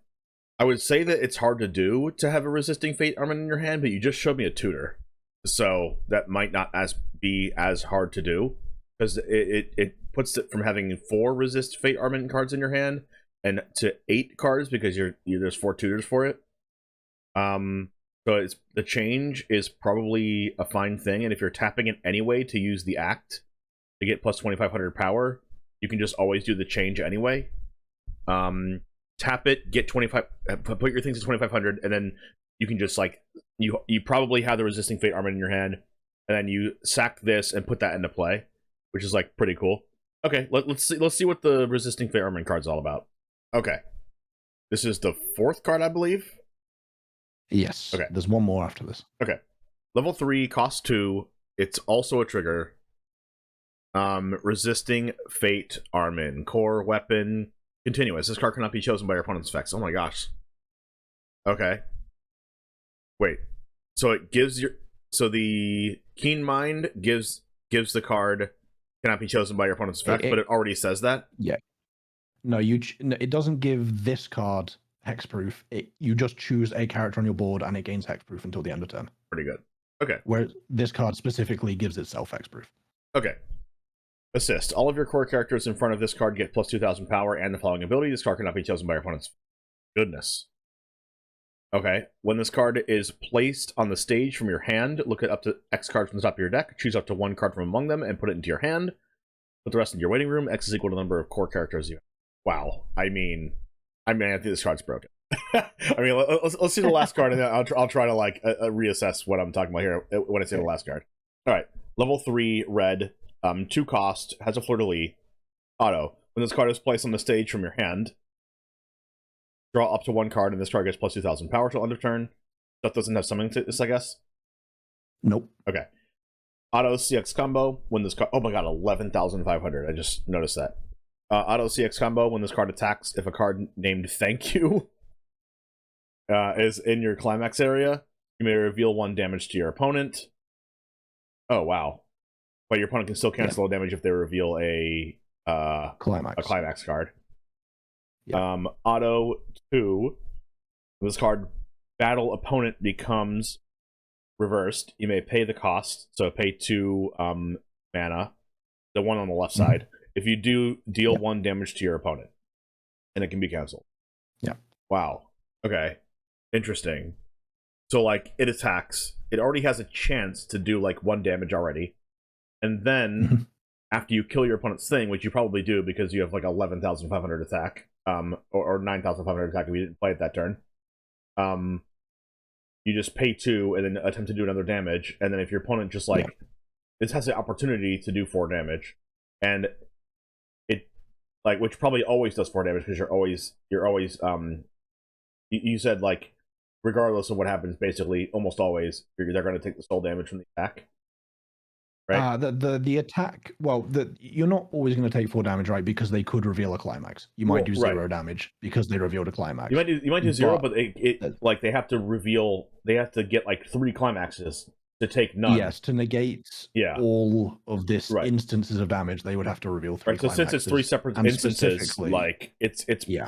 I would say that it's hard to do to have a Resisting Fate Armin in your hand, but you just showed me a tutor. So that might not be as hard to do, because it puts it from having 4 Resist Fate Armin cards in your hand and to 8 cards because there's 4 tutors for it. So the change is probably a fine thing, and if you're tapping it anyway to use the act to get plus 2,500 power, you can just always do the change anyway. Tap it, get 25, put your things to 2,500, and then you can just like you probably have the Resisting Fate Armin in your hand. and then you sack this and put that into play, which is like pretty cool. Okay, let's see what the Resisting Fate Armament card's all about. Okay, this is the 4th card, I believe.
Yes.
Okay.
There's one more after this.
Okay. Level 3, cost 2. It's also a trigger. Resisting Fate Armament. Core weapon. Continuous. This card cannot be chosen by your opponent's effects. Oh my gosh. Okay. Wait. So it gives your... So the Keen Mind gives the card cannot be chosen by your opponent's effects, but it already says that?
Yeah. No, it doesn't give this card hexproof. You just choose a character on your board and it gains hexproof until the end of turn.
Pretty good. Okay.
Whereas this card specifically gives itself hexproof.
Okay. Assist. All of your core characters in front of this card get plus 2,000 power and the following ability. This card cannot be chosen by your opponent's. Goodness. Okay. When this card is placed on the stage from your hand, look at up to X cards from the top of your deck. Choose up to 1 card from among them and put it into your hand. Put the rest in your waiting room. X is equal to the number of core characters you have. Wow. I mean, I think this card's broken. I mean, let's see the last card, and then I'll try to like reassess what I'm talking about here when I say the last card. All right, level 3 red, 2 cost, has a fleur-de-lis, auto. When this card is placed on the stage from your hand, draw up to 1 card, and this card gets plus 2,000 power till end of turn. That doesn't have summoning to this, I guess.
Nope.
Okay. Auto CX combo. When this card, oh my god, 11,500. I just noticed that. Auto CX combo. When this card attacks, if a card named Thank You is in your climax area, you may reveal 1 damage to your opponent. Oh wow! But your opponent can still cancel all damage if they reveal a climax card. Yeah. Auto 2. When this card battle opponent becomes reversed, you may pay the cost. So pay 2 mana, the one on the left side. If you do, deal 1 damage to your opponent, and it can be canceled.
Yeah.
Wow. Okay. Interesting. So, like, it attacks. It already has a chance to do, like, 1 damage already. And then, after you kill your opponent's thing, which you probably do because you have, like, 11,500 attack, or 9,500 attack if you didn't play it that turn, you just pay 2 and then attempt to do another damage. And then if your opponent just, like, this has the opportunity to do 4 damage. And it, like, which probably always does 4 damage because you're always, you said, like, regardless of what happens, basically, almost always, they're going to take the soul damage from the attack. Right?
The attack, well, you're not always going to take 4 damage, right? Because they could reveal a climax. You might do 0 damage because they revealed a climax.
You might do 0, but like they have to reveal, they have to get like 3 climaxes to take none.
Yes, to negate all of this instances of damage, they would have to reveal 3 climaxes.
So since it's 3 separate instances, like it's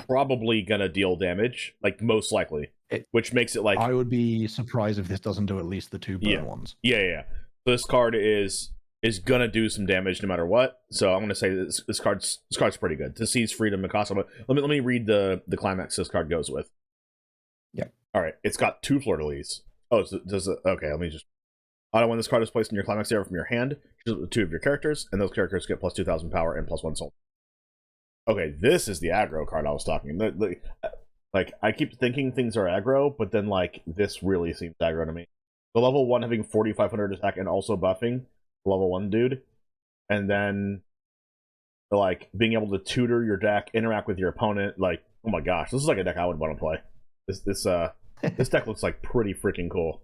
probably gonna deal damage, like most likely, which makes it like
I would be surprised if this doesn't do at least the 2 burn ones.
Yeah. So this card is gonna do some damage no matter what. So I'm gonna say this card's pretty good. To seize freedom and cost. Let me read the climax this card goes with.
Yeah.
All right. It's got 2 fleur-de-lis. Oh, okay. Let me just. Auto when this card is placed in your climax area from your hand, choose 2 of your characters, and those characters get plus 2,000 power and plus 1 soul. Okay, this is the aggro card I was talking. Like, I keep thinking things are aggro, but then, like, this really seems aggro to me. The level 1 having 4,500 attack and also buffing the level 1 dude, and then, like, being able to tutor your deck, interact with your opponent, like, oh my gosh, this is like a deck I would want to play. This deck looks like pretty freaking cool.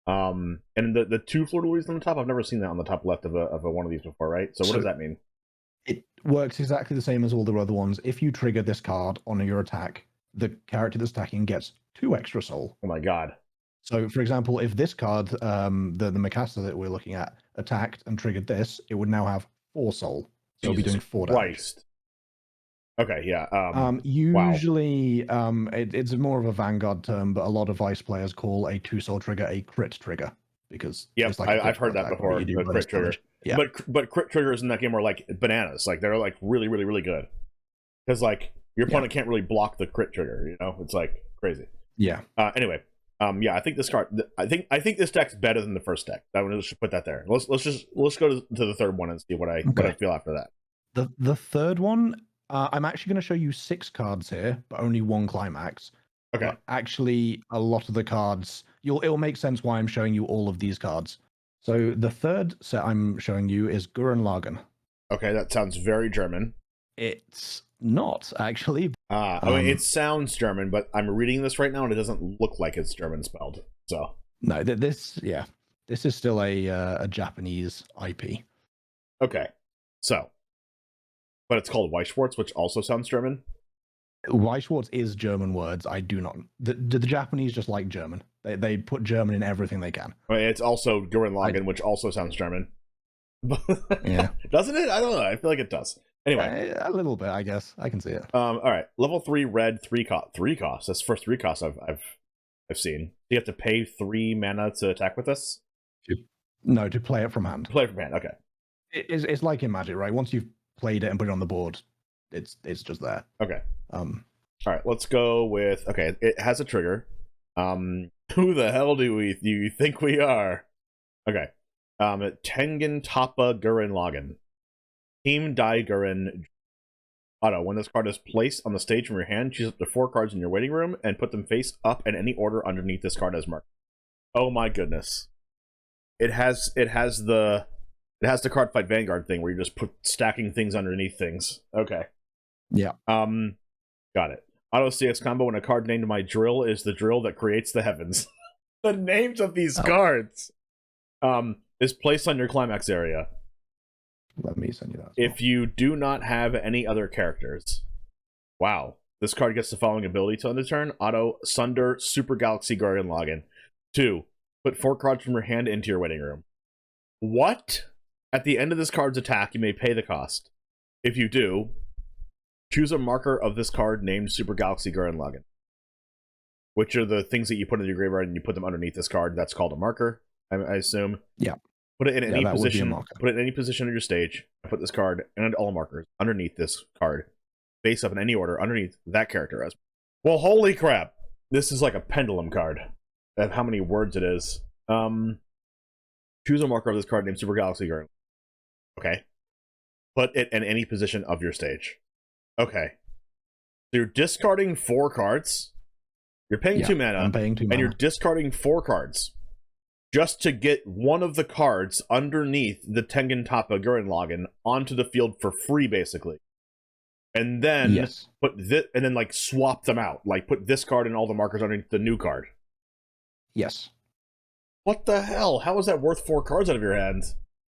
And the 2 fleur-de-lis on the top, I've never seen that on the top left of one of these before, right? So what does that mean?
It works exactly the same as all the other ones. If you trigger this card on your attack, the character that's attacking gets 2 extra soul.
Oh my god.
So, for example, if this card, the Mikasa that we're looking at, attacked and triggered this, it would now have 4 soul. So it'll be doing 4 damage.
Okay, yeah.
Usually, it's more of a Vanguard term, but a lot of Vice players call a 2 soul trigger a crit trigger because
it's like I've heard that before. The crit trigger, but crit triggers in that game are like bananas. Like they're like really, really, really good because like your opponent can't really block the crit trigger. You know, it's like crazy.
Yeah.
Anyway, I think this card. I think this deck's better than the first deck. I want to put that there. Let's go to the third one and see what I feel after that.
The third one. I'm actually going to show you 6 cards here, but only 1 climax.
Okay.
But actually, a lot of the cards, it'll make sense why I'm showing you all of these cards. So the third set I'm showing you is Gurren Lagann.
Okay, that sounds very German.
It's not actually.
I mean, it sounds German, but I'm reading this right now and it doesn't look like it's German spelled. So
No, this is still a Japanese IP.
okay, so but it's called Weiss Schwarz, which also sounds German.
Weiss Schwarz is German words. I do not. The Japanese just like German. They put German in everything they can.
I mean, it's also Gurren Lagann, which also sounds German.
Yeah,
doesn't it? I don't know. I feel like it does. Anyway,
a little bit, I guess. I can see it.
All right, level 3 red 3 cost. 3 cost. That's the first 3 costs I've seen. Do you have to pay 3 mana to attack with this?
No, to play it from hand.
Play it from hand. Okay.
It's like in Magic, right? Once you've played it and put it on the board, it's just there.
Okay. All right, let's go with. Okay, it has a trigger. Who the hell do you think we are? Okay. Tengen Toppa Gurren Lagann. Team Dai Gurren. Auto. When this card is placed on the stage from your hand, choose up to 4 cards in your waiting room and put them face up in any order underneath this card as marked. Oh my goodness. It has the card fight Vanguard thing where you're just stacking things underneath things. Okay.
Yeah.
Got it. Auto CX combo. When a card named My Drill is the drill that creates the heavens. The names of these cards is placed on your climax area.
Let me send you that.
If you do not have any other characters, wow, this card gets the following ability to end the turn: Auto Sunder Super Galaxy Gurren Lagann. 2. Put 4 cards from your hand into your waiting room. What? At the end of this card's attack, you may pay the cost. If you do, choose a marker of this card named Super Galaxy Gurren Lagann, which are the things that you put in your graveyard and you put them underneath this card. That's called a marker, I assume.
Yeah.
Put it in any position.
Put
it in any position on your stage. Put this card and all markers underneath this card, face up in any order underneath that character. As well, holy crap! This is like a pendulum card. Of how many words it is. Choose a marker of this card named Super Galaxy Gurren. Okay. Put it in any position of your stage. Okay. So you're discarding 4 cards. You're paying 2 mana.
I'm paying 2 mana.
And you're discarding 4 cards. Just to get one of the cards underneath the Tengen Toppa Gurren Lagann onto the field for free, basically. And then put this, and then like swap them out. Like put this card and all the markers underneath the new card.
Yes.
What the hell? How is that worth 4 cards out of your hand?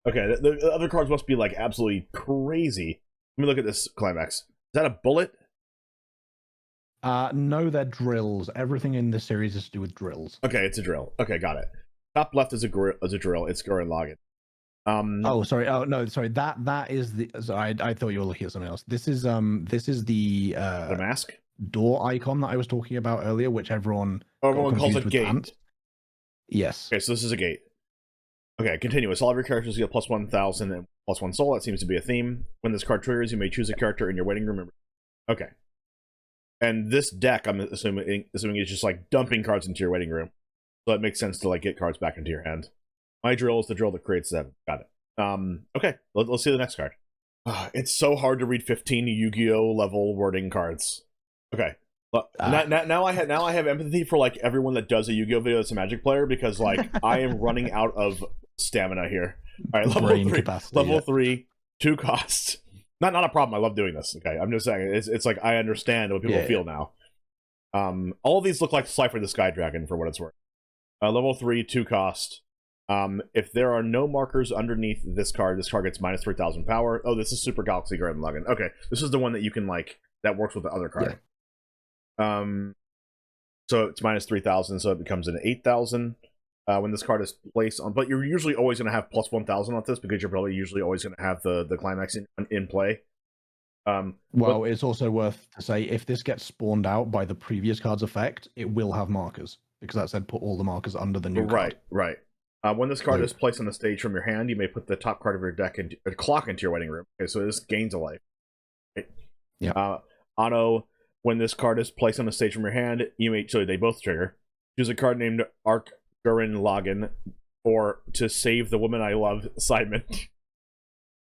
Okay, the other cards must be like absolutely crazy. Let me look at this Climax. Is that a bullet?
No, they're drills. Everything in this series is to do with drills.
Okay, it's a drill. Okay, got it. Top left is a drill. It's Gurren Lagann.
Oh, sorry. Oh, no, sorry. That is the. Sorry, I thought you were looking at something else. This is the
mask
door icon that I was talking about earlier, which everyone
calls a gate.
Ant. Yes.
Okay, so this is a gate. Okay, continuous. All of your characters get plus 1,000 and plus 1 soul. That seems to be a theme. When this card triggers, you may choose a character in your waiting room. Okay. And this deck, I'm assuming is just like dumping cards into your waiting room. So it makes sense to like get cards back into your hand. My drill is the drill that creates them. Got it. Okay, let's see the next card. It's so hard to read 15 Yu-Gi-Oh level wording cards. Okay. Now I have empathy for like everyone that does a Yu-Gi-Oh video that's a Magic player, because like I am running out of stamina here. All right, level 3, 2 costs. Not a problem. I love doing this. Okay, I'm just saying it's like I understand what people feel now. All of these look like Cypher the Sky Dragon for what it's worth. Level 3, 2 cost. If there are no markers underneath this card gets minus 3,000 power. Oh, this is Super Galaxy Gurren Lagann. Okay, this is the one that you can like that works with the other card. Yeah. So it's minus 3,000, so it becomes an 8,000 when this card is placed on. But you're usually always going to have plus 1,000 on this because you're probably usually always going to have the climax in play.
Well, it's also worth to say if this gets spawned out by the previous card's effect, it will have markers because that said put all the markers under the new card.
Right. When this card is placed on the stage from your hand, you may put the top card of your deck into a clock into your waiting room. Okay, so this gains a life. Right?
Yeah.
Auto. When this card is placed on the stage from your hand, you may they both trigger. Choose a card named Arc Gurren Lagann, or To Save the Woman I Love, Simon.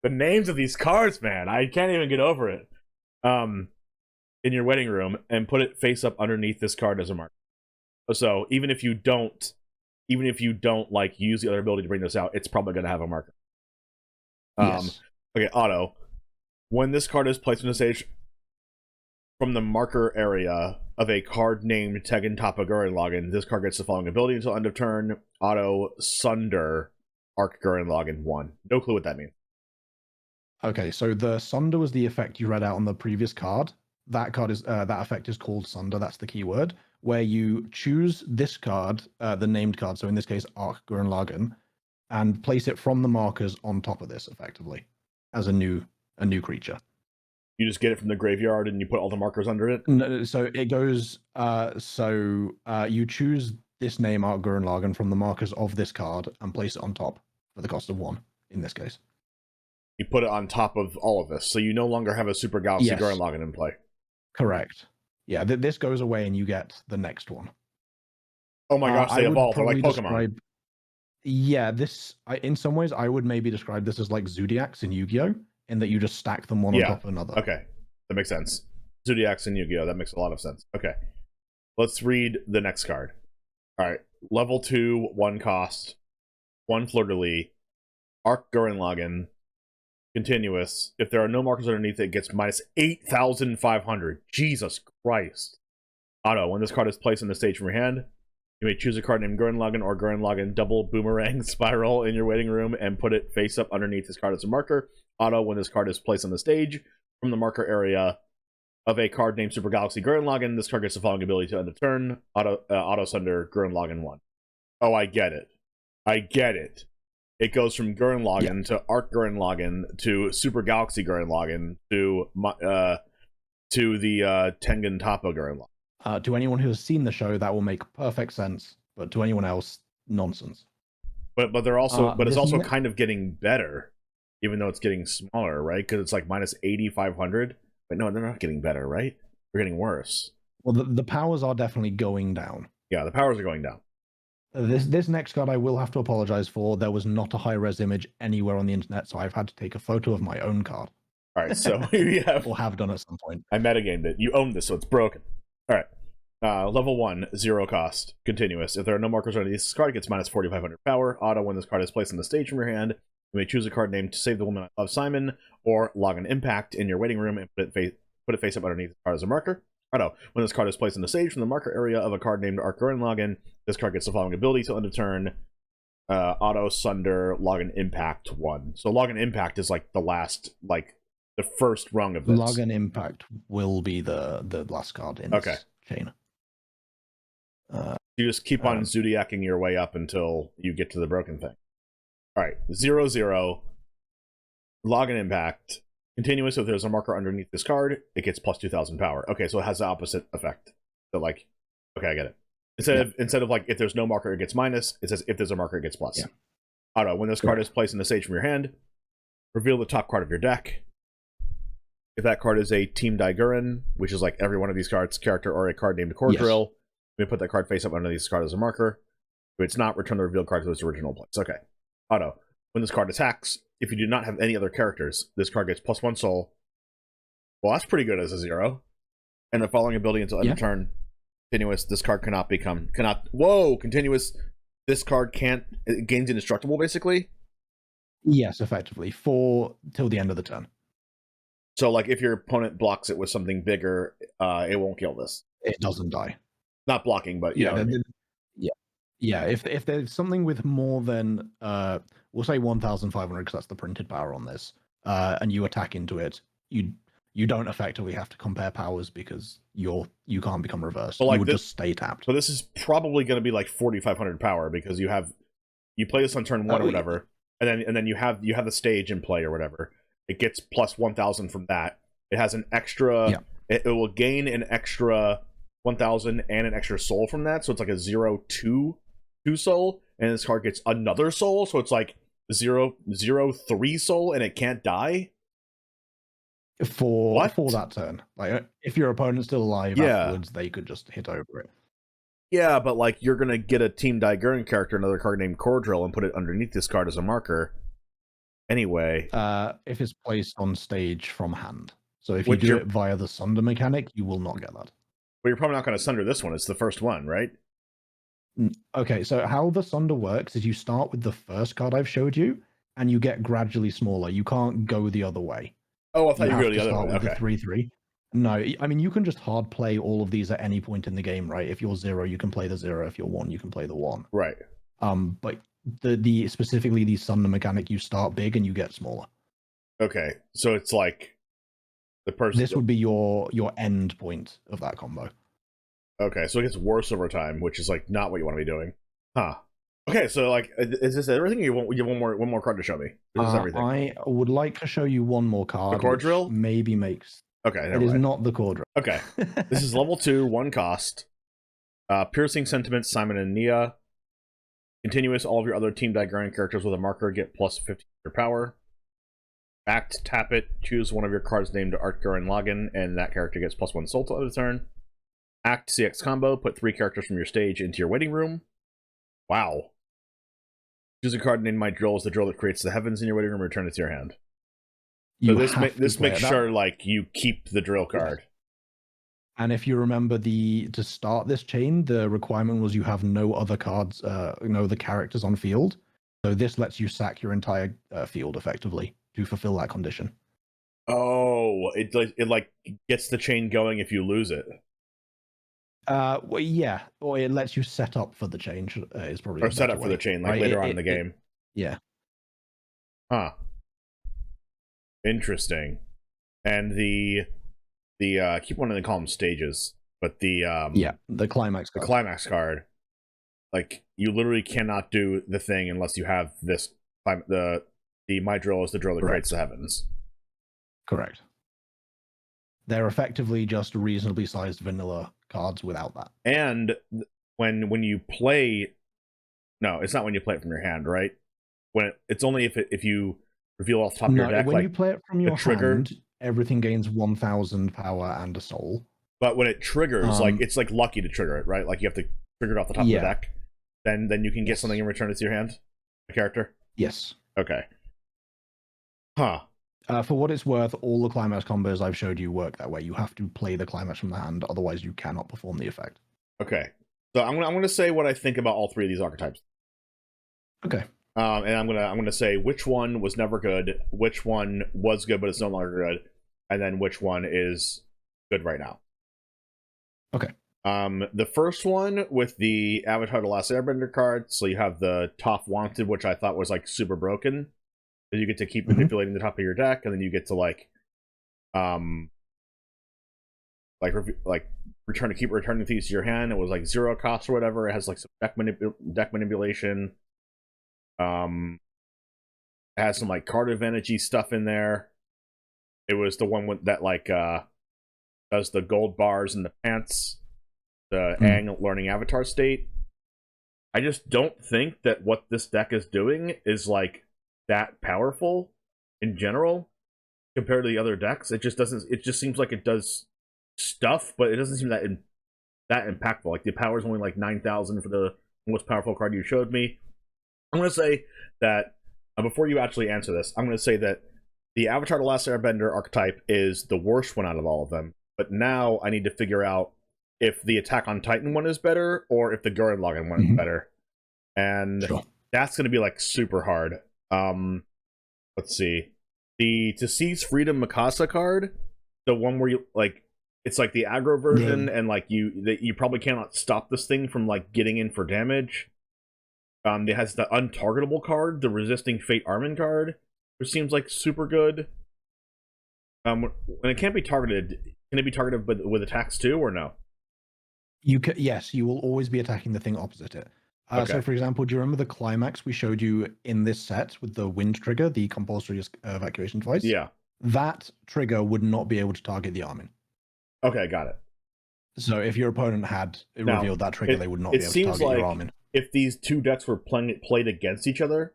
The names of these cards, man, I can't even get over it. In your waiting room, and put it face up underneath this card as a mark. So even if you don't even if you don't like use the other ability to bring this out, it's probably going to have a marker.
Yes.
Okay, auto. When this card is placed on the stage from the marker area of a card named Tegan Toppa Gurren Lagann, this card gets the following ability until end of turn. Auto Sunder Arc Gurren Lagann 1. No clue what that means.
Okay, so the Sunder was the effect you read out on the previous card. That card is that effect is called Sunder. That's the keyword. Where you choose this card, the named card. So in this case, Arc Gurren Lagann, and place it from the markers on top of this, effectively, as a new creature.
You just get it from the graveyard and you put all the markers under it?
No, so it goes. You choose this name, Arc Gurren Lagann, from the markers of this card and place it on top for the cost of 1. In this case.
You put it on top of all of this, so you no longer have a Super Galaxy Gurren Lagann in play.
Correct. Yeah, this goes away and you get the next one.
Oh my gosh, they evolve. They're like Pokemon.
Yeah, in some ways, I would maybe describe this as like Zodiacs in Yu-Gi-Oh! In that you just stack them one on top of another.
Okay, that makes sense. Zodiacs in Yu-Gi-Oh! That makes a lot of sense. Okay, let's read the next card. All right, level 2, 1 cost, 1 fleur-de-lis, Arc Gurren Lagann, continuous. If there are no markers underneath it, gets minus 8,500. Jesus Christ. Auto. When this card is placed on the stage from your hand, you may choose a card named Gurren Lagann or Gurren Lagann double boomerang spiral in your waiting room and put it face up underneath this card as a marker. Auto. When this card is placed on the stage from the marker area of a card named Super Galaxy Gurren Lagann, this card gets the following ability to end the turn. Auto Sunder Gurren Lagann 1. Oh, I get it. I get it. It goes from Gurren Lagann to Arc Gurren Lagann to Super Galaxy Gurren Lagann to the Tengen Toppa Gurren Lagann.
To anyone who has seen the show, that will make perfect sense, but to anyone else, nonsense.
But they're also it's also kind of getting better, even though it's getting smaller, right? Because it's like minus 8,500. But no, they're not getting better, right? They're getting worse.
Well, the powers are definitely going down.
Yeah, the powers are going down.
This next card I will have to apologize for. There was not a high-res image anywhere on the internet, so I've had to take a photo of my own card.
All right, so you have...
or have done at some point.
I metagamed it. You own this, so it's broken. All right. Level 1, 0 cost. Continuous. If there are no markers underneath this card, it gets minus 4,500 power. Auto. When this card is placed on the stage from your hand, you may choose a card named To Save the Woman I Love, Simon, or Lagann Impact in your waiting room and put it face up underneath the card as a marker. Auto. When this card is placed on the stage from the marker area of a card named Arc Gurren Lagann, this card gets the following ability till end of turn. Auto Sunder Lagann Impact 1. So Lagann Impact is like the last, like the first rung of this.
Lagann Impact will be the last card in this chain.
You just keep on Zodiacing your way up until you get to the broken thing. All right, 0/0. Lagann Impact. Continuous, if there's a marker underneath this card, it gets plus 2,000 power. Okay, so it has the opposite effect. So like, okay, I get it. Instead of like, if there's no marker, it gets minus, it says if there's a marker, it gets plus.
Yeah.
Auto, when this card is placed in the stage from your hand, reveal the top card of your deck. If that card is a Team Daiguren, which is like every one of these cards, character or a card named Core Drill, we put that card face up underneath this card as a marker. If it's not, return the revealed card to its original place. Okay. Auto. When this card attacks, if you do not have any other characters, this card gets plus 1 soul. Well, that's pretty good as a 0. And the following ability until end of turn. Continuous, this card continuous, this card it gains indestructible, basically?
Yes, effectively, till the end of the turn.
So, like, if your opponent blocks it with something bigger, it won't kill this.
It doesn't die.
Not blocking, but, you know.
Yeah, if there's something with more than, we'll say 1,500, because that's the printed power on this, and you attack into it, you don't effectively have to compare powers because you can't become reversed. So, like, you would just stay tapped.
So this is probably going to be like 4,500 power because you play this on turn 1 or whatever, and then you have the stage in play or whatever. It gets plus 1,000 from that. It has an extra. It will gain an extra 1,000 and an extra soul from that. So it's like a 0/2 soul, and this card gets another soul. So it's like 0/3 soul, and it can't die.
For that turn, like if your opponent's still alive afterwards, they could just hit over it.
Yeah, but like you're gonna get a Team Daiguren character, another card named Core Drill, and put it underneath this card as a marker. Anyway,
if it's placed on stage from hand, so if you do it via the Sunder mechanic, you will not get that.
Well, you're probably not going to Sunder this one. It's the first one, right?
Okay, so how the Sunder works is you start with the first card I've showed you, and you get gradually smaller. You can't go the other way.
Oh, I thought
You
you were
have
the
to
other
start
way.
with the
Okay.
3/3. No, I mean you can just hard play all of these at any point in the game, right? If you're 0, you can play the 0. If you're 1, you can play the 1.
Right.
But the specifically the Sunder mechanic, you start big and you get smaller.
Okay. So it's like the person.
This would be your end point of that combo.
Okay, so it gets worse over time, which is like not what you want to be doing. Huh. Okay, so like, is this everything? Or you want one more card to show me? Is this everything?
I would like to show you one more card.
The core drill?
Maybe makes.
Okay, never
It is
mind.
not the core drill.
Okay, this is level 2, 1 cost. Piercing Sentiments, Simon and Nia. Continuous, all of your other Team Gurren characters with a marker get plus 50 your power. Act, tap it, choose one of your cards named Gurren Lagann, and that character gets plus 1 soul to the turn. Act, CX combo, put 3 characters from your stage into your waiting room. Wow. Choose a card named My Drill as the drill that creates the heavens in your waiting room, return it to your hand. So this makes sure like you keep the drill card.
Yes. And if you remember to start this chain, the requirement was you have no other cards, no other characters on field. So this lets you sack your entire field effectively to fulfill that condition.
Oh, it like gets the chain going if you lose it.
Well, yeah, or it lets you set up for the change. Is probably
or set up for the chain like later on in the game.
Yeah.
Huh. Interesting. And the I keep wanting to call them stages, but the
climax card.
The climax card, like you literally cannot do the thing unless you have this the My Drill is the drill that creates the heavens.
Correct. They're effectively just reasonably sized vanilla cards without that.
And when you play, no, it's not when you play it from your hand, right? It's only if you reveal off the top of your deck.
When
like,
you play it from your
trigger,
hand, everything gains 1,000 power and a soul.
But when it triggers, like it's like lucky to trigger it, right? Like you have to trigger it off the top of the deck. Then you can get something and return it to your hand, a character.
Yes.
Okay. Huh.
For what it's worth, all the climax combos I've showed you work that way. You have to play the climax from the hand, otherwise you cannot perform the effect.
Okay. So I'm gonna say what I think about all 3 of these archetypes.
Okay.
And I'm gonna say which one was never good, which one was good but it's no longer good, and then which one is good right now.
Okay.
The first one with the Avatar: The Last Airbender card, so you have the Toph Wanted, which I thought was like super broken. So you get to keep manipulating the top of your deck, and then you get to like keep returning things to your hand. It was like 0 cost or whatever. It has like some deck manipulation. It has some like card advantage stuff in there. It was the one that like does the gold bars in the pants, the Aang learning avatar state. I just don't think that what this deck is doing is like that powerful in general compared to the other decks. It just doesn't. It just seems like it does stuff, but it doesn't seem that impactful. Like the power is only like 9,000 for the most powerful card you showed me. I'm going to say that before you actually answer this, I'm going to say that the Avatar: The Last Airbender archetype is the worst one out of all of them. But now I need to figure out if the Attack on Titan one is better or if the Gurren Lagann one is better. And that's going to be like super hard. Let's see. The To Seize Freedom Mikasa card, the one where you like it's like the aggro version, and like you probably cannot stop this thing from like getting in for damage. It has the untargetable card, the Resisting Fate Armin card, which seems like super good. When it can't be targeted, can it be targeted with attacks too, or no?
Yes, you will always be attacking the thing opposite it. So, for example, do you remember the climax we showed you in this set with the wind trigger, the compulsory evacuation device?
Yeah.
That trigger would not be able to target the Armin.
Okay, got it.
So if your opponent had revealed that trigger, they would not be able to target your Armin.
If these two decks were played against each other,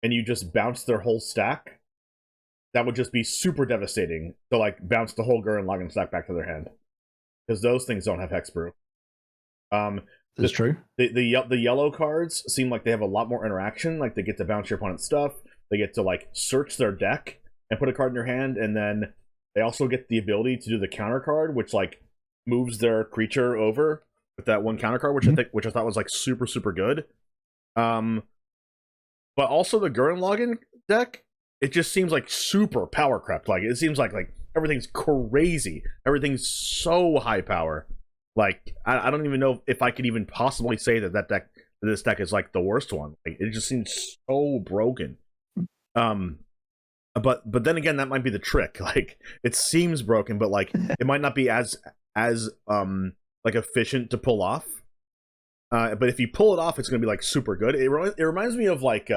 and you just bounce their whole stack, that would just be super devastating to like bounce the whole Gurren Lagann stack back to their hand, because those things don't have hexproof.
That's true.
The yellow cards seem like they have a lot more interaction. Like they get to bounce your opponent's stuff. They get to like search their deck and put a card in your hand, and then they also get the ability to do the counter card, which like moves their creature over with that one counter card, which I thought was like super good. But also the Gurren Lagann deck, it just seems like super power crept. Like it seems like everything's crazy. Everything's so high power. Like I don't even know if I could even possibly say that this deck is like the worst one. Like it just seems so broken. But then again, that might be the trick. Like it seems broken, but like it might not be as like efficient to pull off. But if you pull it off, it's gonna be like super good. It reminds me of like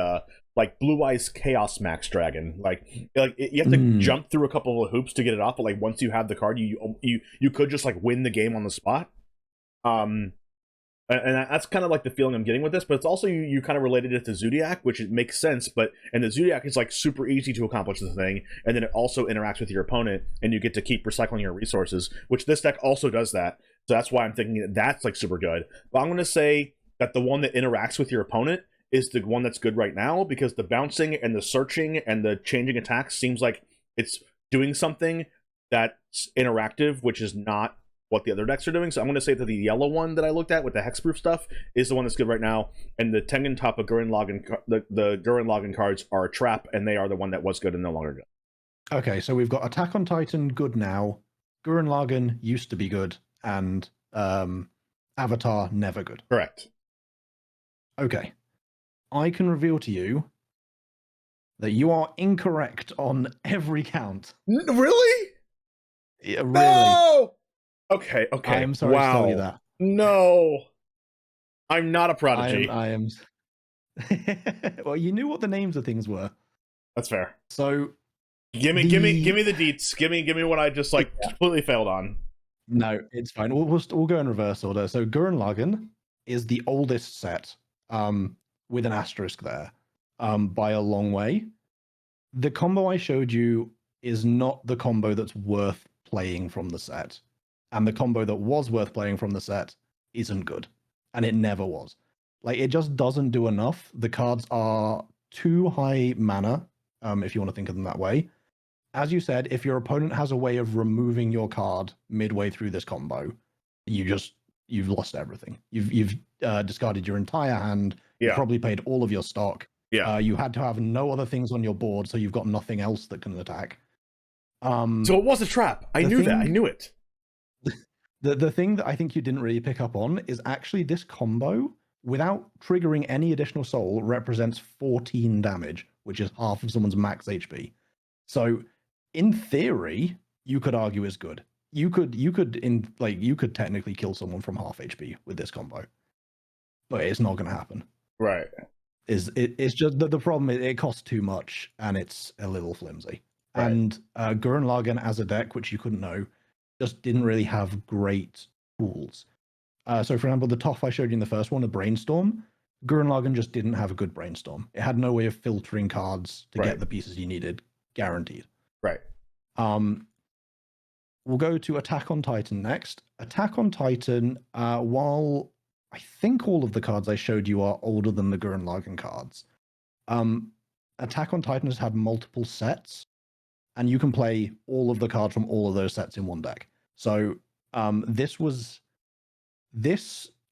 Blue Eyes Chaos Max Dragon. Like you have to jump through a couple of hoops to get it off, but like once you have the card, you could just like win the game on the spot. And that's kind of like the feeling I'm getting with this, but it's also you kind of related it to Zodiac, which it makes sense, and the Zodiac is like super easy to accomplish the thing, and then it also interacts with your opponent, and you get to keep recycling your resources, which this deck also does that, so that's why I'm thinking that's like super good. But I'm going to say that the one that interacts with your opponent is the one that's good right now, because the bouncing and the searching and the changing attacks seems like it's doing something that's interactive, which is not what the other decks are doing. So I'm going to say that the yellow one that I looked at with the hexproof stuff is the one that's good right now, and the Tengen Toppa Gurren Lagann, the Gurren Lagann cards are a trap, and they are the one that was good and no longer good.
Okay, so we've got Attack on Titan good now, Gurren Lagann used to be good, and Avatar never good.
Correct.
Okay, I can reveal to you that you are incorrect on every count.
Really?
Yeah, really.
No! Okay.
I am sorry to tell you that.
No, I'm not a prodigy.
I am. Well, you knew what the names of things were.
That's fair.
So,
give me the deets. Give me what I just completely failed on.
No, it's fine. We'll go in reverse order. So, Gurren Lagann is the oldest set, with an asterisk there, by a long way. The combo I showed you is not the combo that's worth playing from the set. And the combo that was worth playing from the set isn't good. And it never was. Like, it just doesn't do enough. The cards are too high mana, if you want to think of them that way. As you said, if your opponent has a way of removing your card midway through this combo, you've lost everything. You've discarded your entire hand.
Yeah.
You probably paid all of your stock.
Yeah.
You had to have no other things on your board, so you've got nothing else that can attack.
So it was a trap. I knew that. I knew it.
The thing that I think you didn't really pick up on is actually this combo, without triggering any additional soul, represents 14 damage, which is half of someone's max HP. So, in theory, you could argue is good. You could technically kill someone from half HP with this combo, but it's not going to happen.
Right.
It's just the problem is it costs too much and it's a little flimsy. Right. And Gurren Lagann as a deck, which you couldn't know, just didn't really have great tools. So, for example, the Toff I showed you in the first one, the Brainstorm, Gurren Lagann just didn't have a good Brainstorm. It had no way of filtering cards to get the pieces you needed, guaranteed.
Right.
We'll go to Attack on Titan next. Attack on Titan, while I think all of the cards I showed you are older than the Gurren Lagann cards, Attack on Titan has had multiple sets, and you can play all of the cards from all of those sets in one deck. So this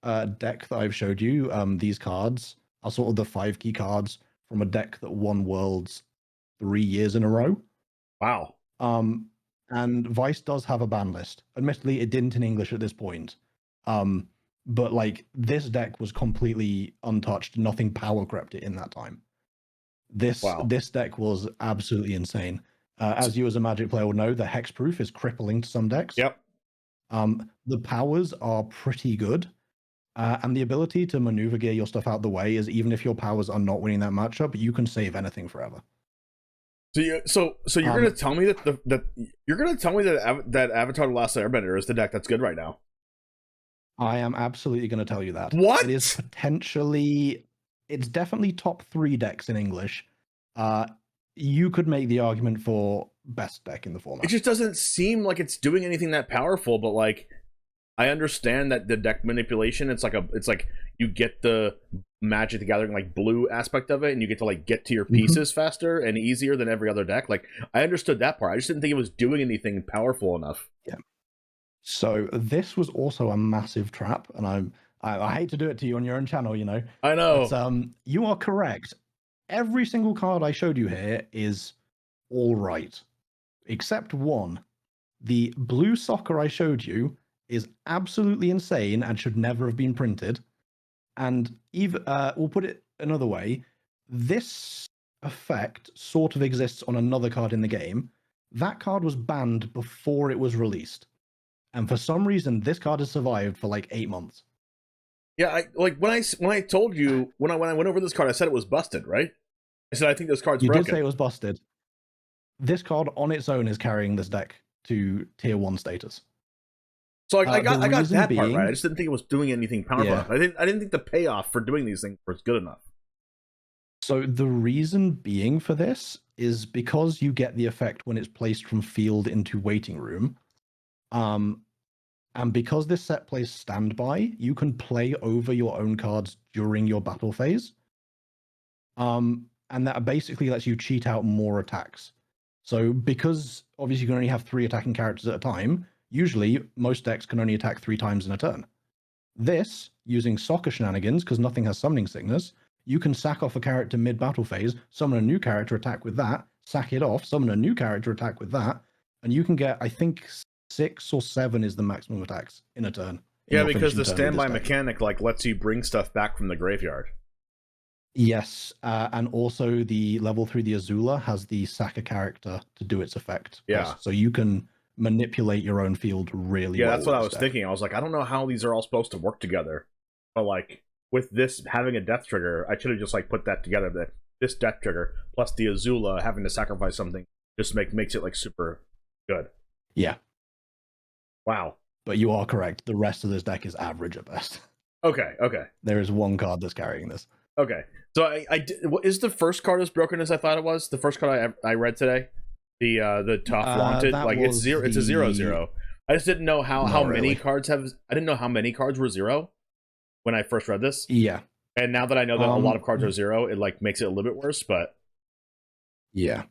deck that I've showed you, these cards are sort of the 5 key cards from a deck that won Worlds 3 years in a row.
Wow.
And Weiss does have a ban list. Admittedly, it didn't in English at this point. But like this deck was completely untouched. Nothing power crept it in that time. This deck was absolutely insane. As you as a Magic player will know, the hexproof is crippling to some decks.
Yep.
The powers are pretty good. And the ability to maneuver gear your stuff out the way is, even if your powers are not winning that matchup, you can save anything forever.
So you're gonna tell me that Avatar: The Last Airbender is the deck that's good right now?
I am absolutely going to tell you that.
What?
It is potentially, it's definitely top 3 decks in English. You could make the argument for best deck in the format.
It just doesn't seem like it's doing anything that powerful, but like I understand that the deck manipulation, it's like you get the Magic the Gathering like blue aspect of it, and you get to like get to your pieces faster and easier than every other deck. Like I understood that part. I just didn't think it was doing anything powerful enough.
Yeah. So this was also a massive trap, and I hate to do it to you on your own channel, you know.
I know.
But you are correct. Every single card I showed you here is all right, except one. The blue soccer I showed you is absolutely insane and should never have been printed. And even we'll put it another way: this effect sort of exists on another card in the game. That card was banned before it was released. And for some reason, this card has survived for like 8 months.
Yeah, when I told you when I went over this card, I said it was busted, right? I said I think this card's broken.
You did say it was busted. This card on its own is carrying this deck to tier 1 status.
So I got that part right. I just didn't think it was doing anything powerful.
Yeah.
I didn't think the payoff for doing these things was good enough.
So the reason being for this is because you get the effect when it's placed from field into waiting room. And because this set plays standby, you can play over your own cards during your battle phase. And that basically lets you cheat out more attacks. So because obviously you can only have 3 attacking characters at a time, usually most decks can only attack 3 times in a turn. This, using soccer shenanigans, because nothing has summoning sickness, you can sack off a character mid-battle phase, summon a new character, attack with that, sack it off, summon a new character, attack with that, and you can get, I think, 6 or 7 is the maximum attacks in a turn.
Yeah, because the standby mechanic like lets you bring stuff back from the graveyard.
Yes, and also the level 3, the Azula, has the sack a character to do its effect.
Yeah.
So you can manipulate your own field really well.
Yeah, that's what I was thinking. I was like, I don't know how these are all supposed to work together. But like, with this having a death trigger, I should have just like put that together. That this death trigger plus the Azula having to sacrifice something just makes it like super good.
Yeah.
Wow.
But you are correct. The rest of this deck is average at best.
Okay.
There is one card that's carrying this.
Okay. So is the first card as broken as I thought it was? The first card I read today, the Tough Wanted, like it's 0. It's a 0/0. I just didn't know how many cards have. I didn't know how many cards were 0 when I first read this.
Yeah.
And now that I know that a lot of cards are 0, it like makes it a little bit worse. But
yeah.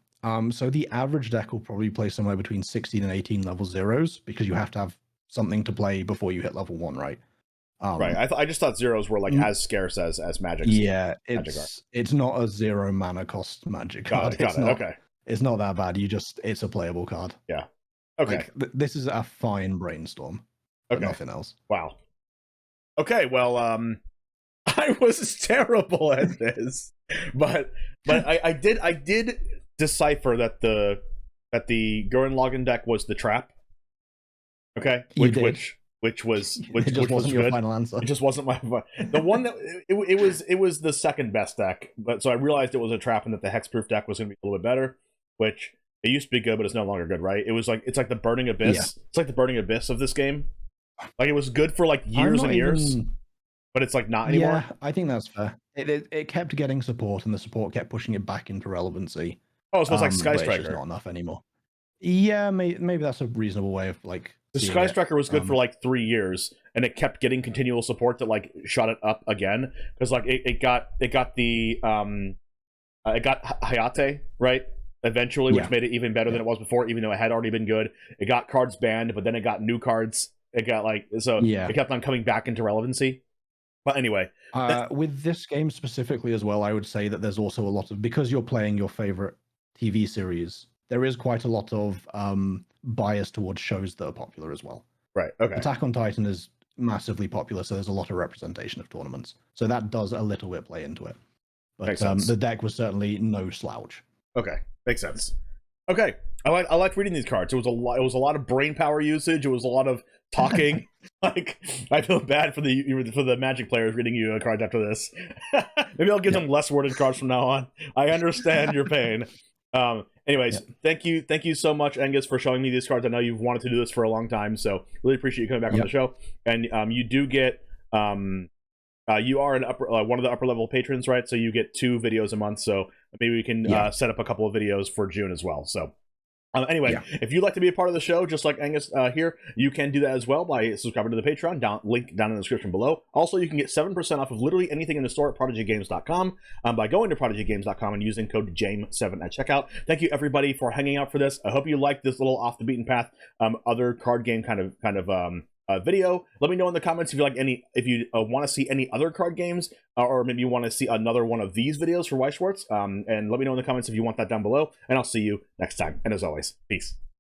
So the average deck will probably play somewhere between 16 and 18 level 0s because you have to have something to play before you hit level 1, right?
Right. I just thought 0s were like as scarce as magic.
Yeah, it's not a 0 mana cost magic card.
Got it. Okay.
It's not that bad. It's a playable card.
Yeah. Okay.
Like, this is a fine brainstorm.
Okay.
Nothing else.
Wow. Okay. Well, I was terrible at this, but I did decipher that the Gurren Lagann deck was the trap. Okay. Which was
wasn't your
good.
Final answer.
It just wasn't my the one that it was the second best deck. But so I realized it was a trap and that the hexproof deck was going to be a little bit better, which it used to be good, but it's no longer good, right? It's like the Burning Abyss. Yeah. It's like the Burning Abyss of this game. Like it was good for like years and years, but it's like not anymore.
Yeah, I think that's fair. It kept getting support, and the support kept pushing it back into relevancy.
Oh, so it's like Sky
It's
Striker.
just not enough anymore. Yeah, maybe that's a reasonable way of like.
The Sky Striker was good for like 3 years, and it kept getting continual support that like shot it up again because like it got Hayate right eventually, which made it even better than it was before, even though it had already been good. It got cards banned, but then it got new cards. It got like it kept on coming back into relevancy. But anyway,
with this game specifically as well, I would say that there's also a lot of, because you're playing your favorite TV series, there is quite a lot of bias towards shows that are popular as well.
Right. Okay.
Attack on Titan is massively popular, so there's a lot of representation of tournaments. So that does a little bit play into it. But the deck was certainly no slouch.
Okay, makes sense. Okay, I like reading these cards. It was a lot of brain power usage. It was a lot of talking. Like I feel bad for the Magic players reading you cards after this. Maybe I'll give them less worded cards from now on. I understand your pain. Anyways, thank you so much, Angus, for showing me these cards. I know you've wanted to do this for a long time, so really appreciate you coming back on the show. And you do get you are one of the upper level patrons, right? So you get 2 videos a month. So maybe we can set up a couple of videos for June as well. So Anyway,
Yeah.
if you'd like to be a part of the show, just like Angus here, you can do that as well by subscribing to the Patreon, link down in the description below. Also, you can get 7% off of literally anything in the store at prodigygames.com by going to prodigygames.com and using code JAME7 at checkout. Thank you, everybody, for hanging out for this. I hope you liked this little off the beaten path, other card game kind of video. Let me know in the comments if you like if you want to see any other card games, or maybe you want to see another one of these videos for Weiss Schwarz. And let me know in the comments if you want that down below, and I'll see you next time. And as always, peace.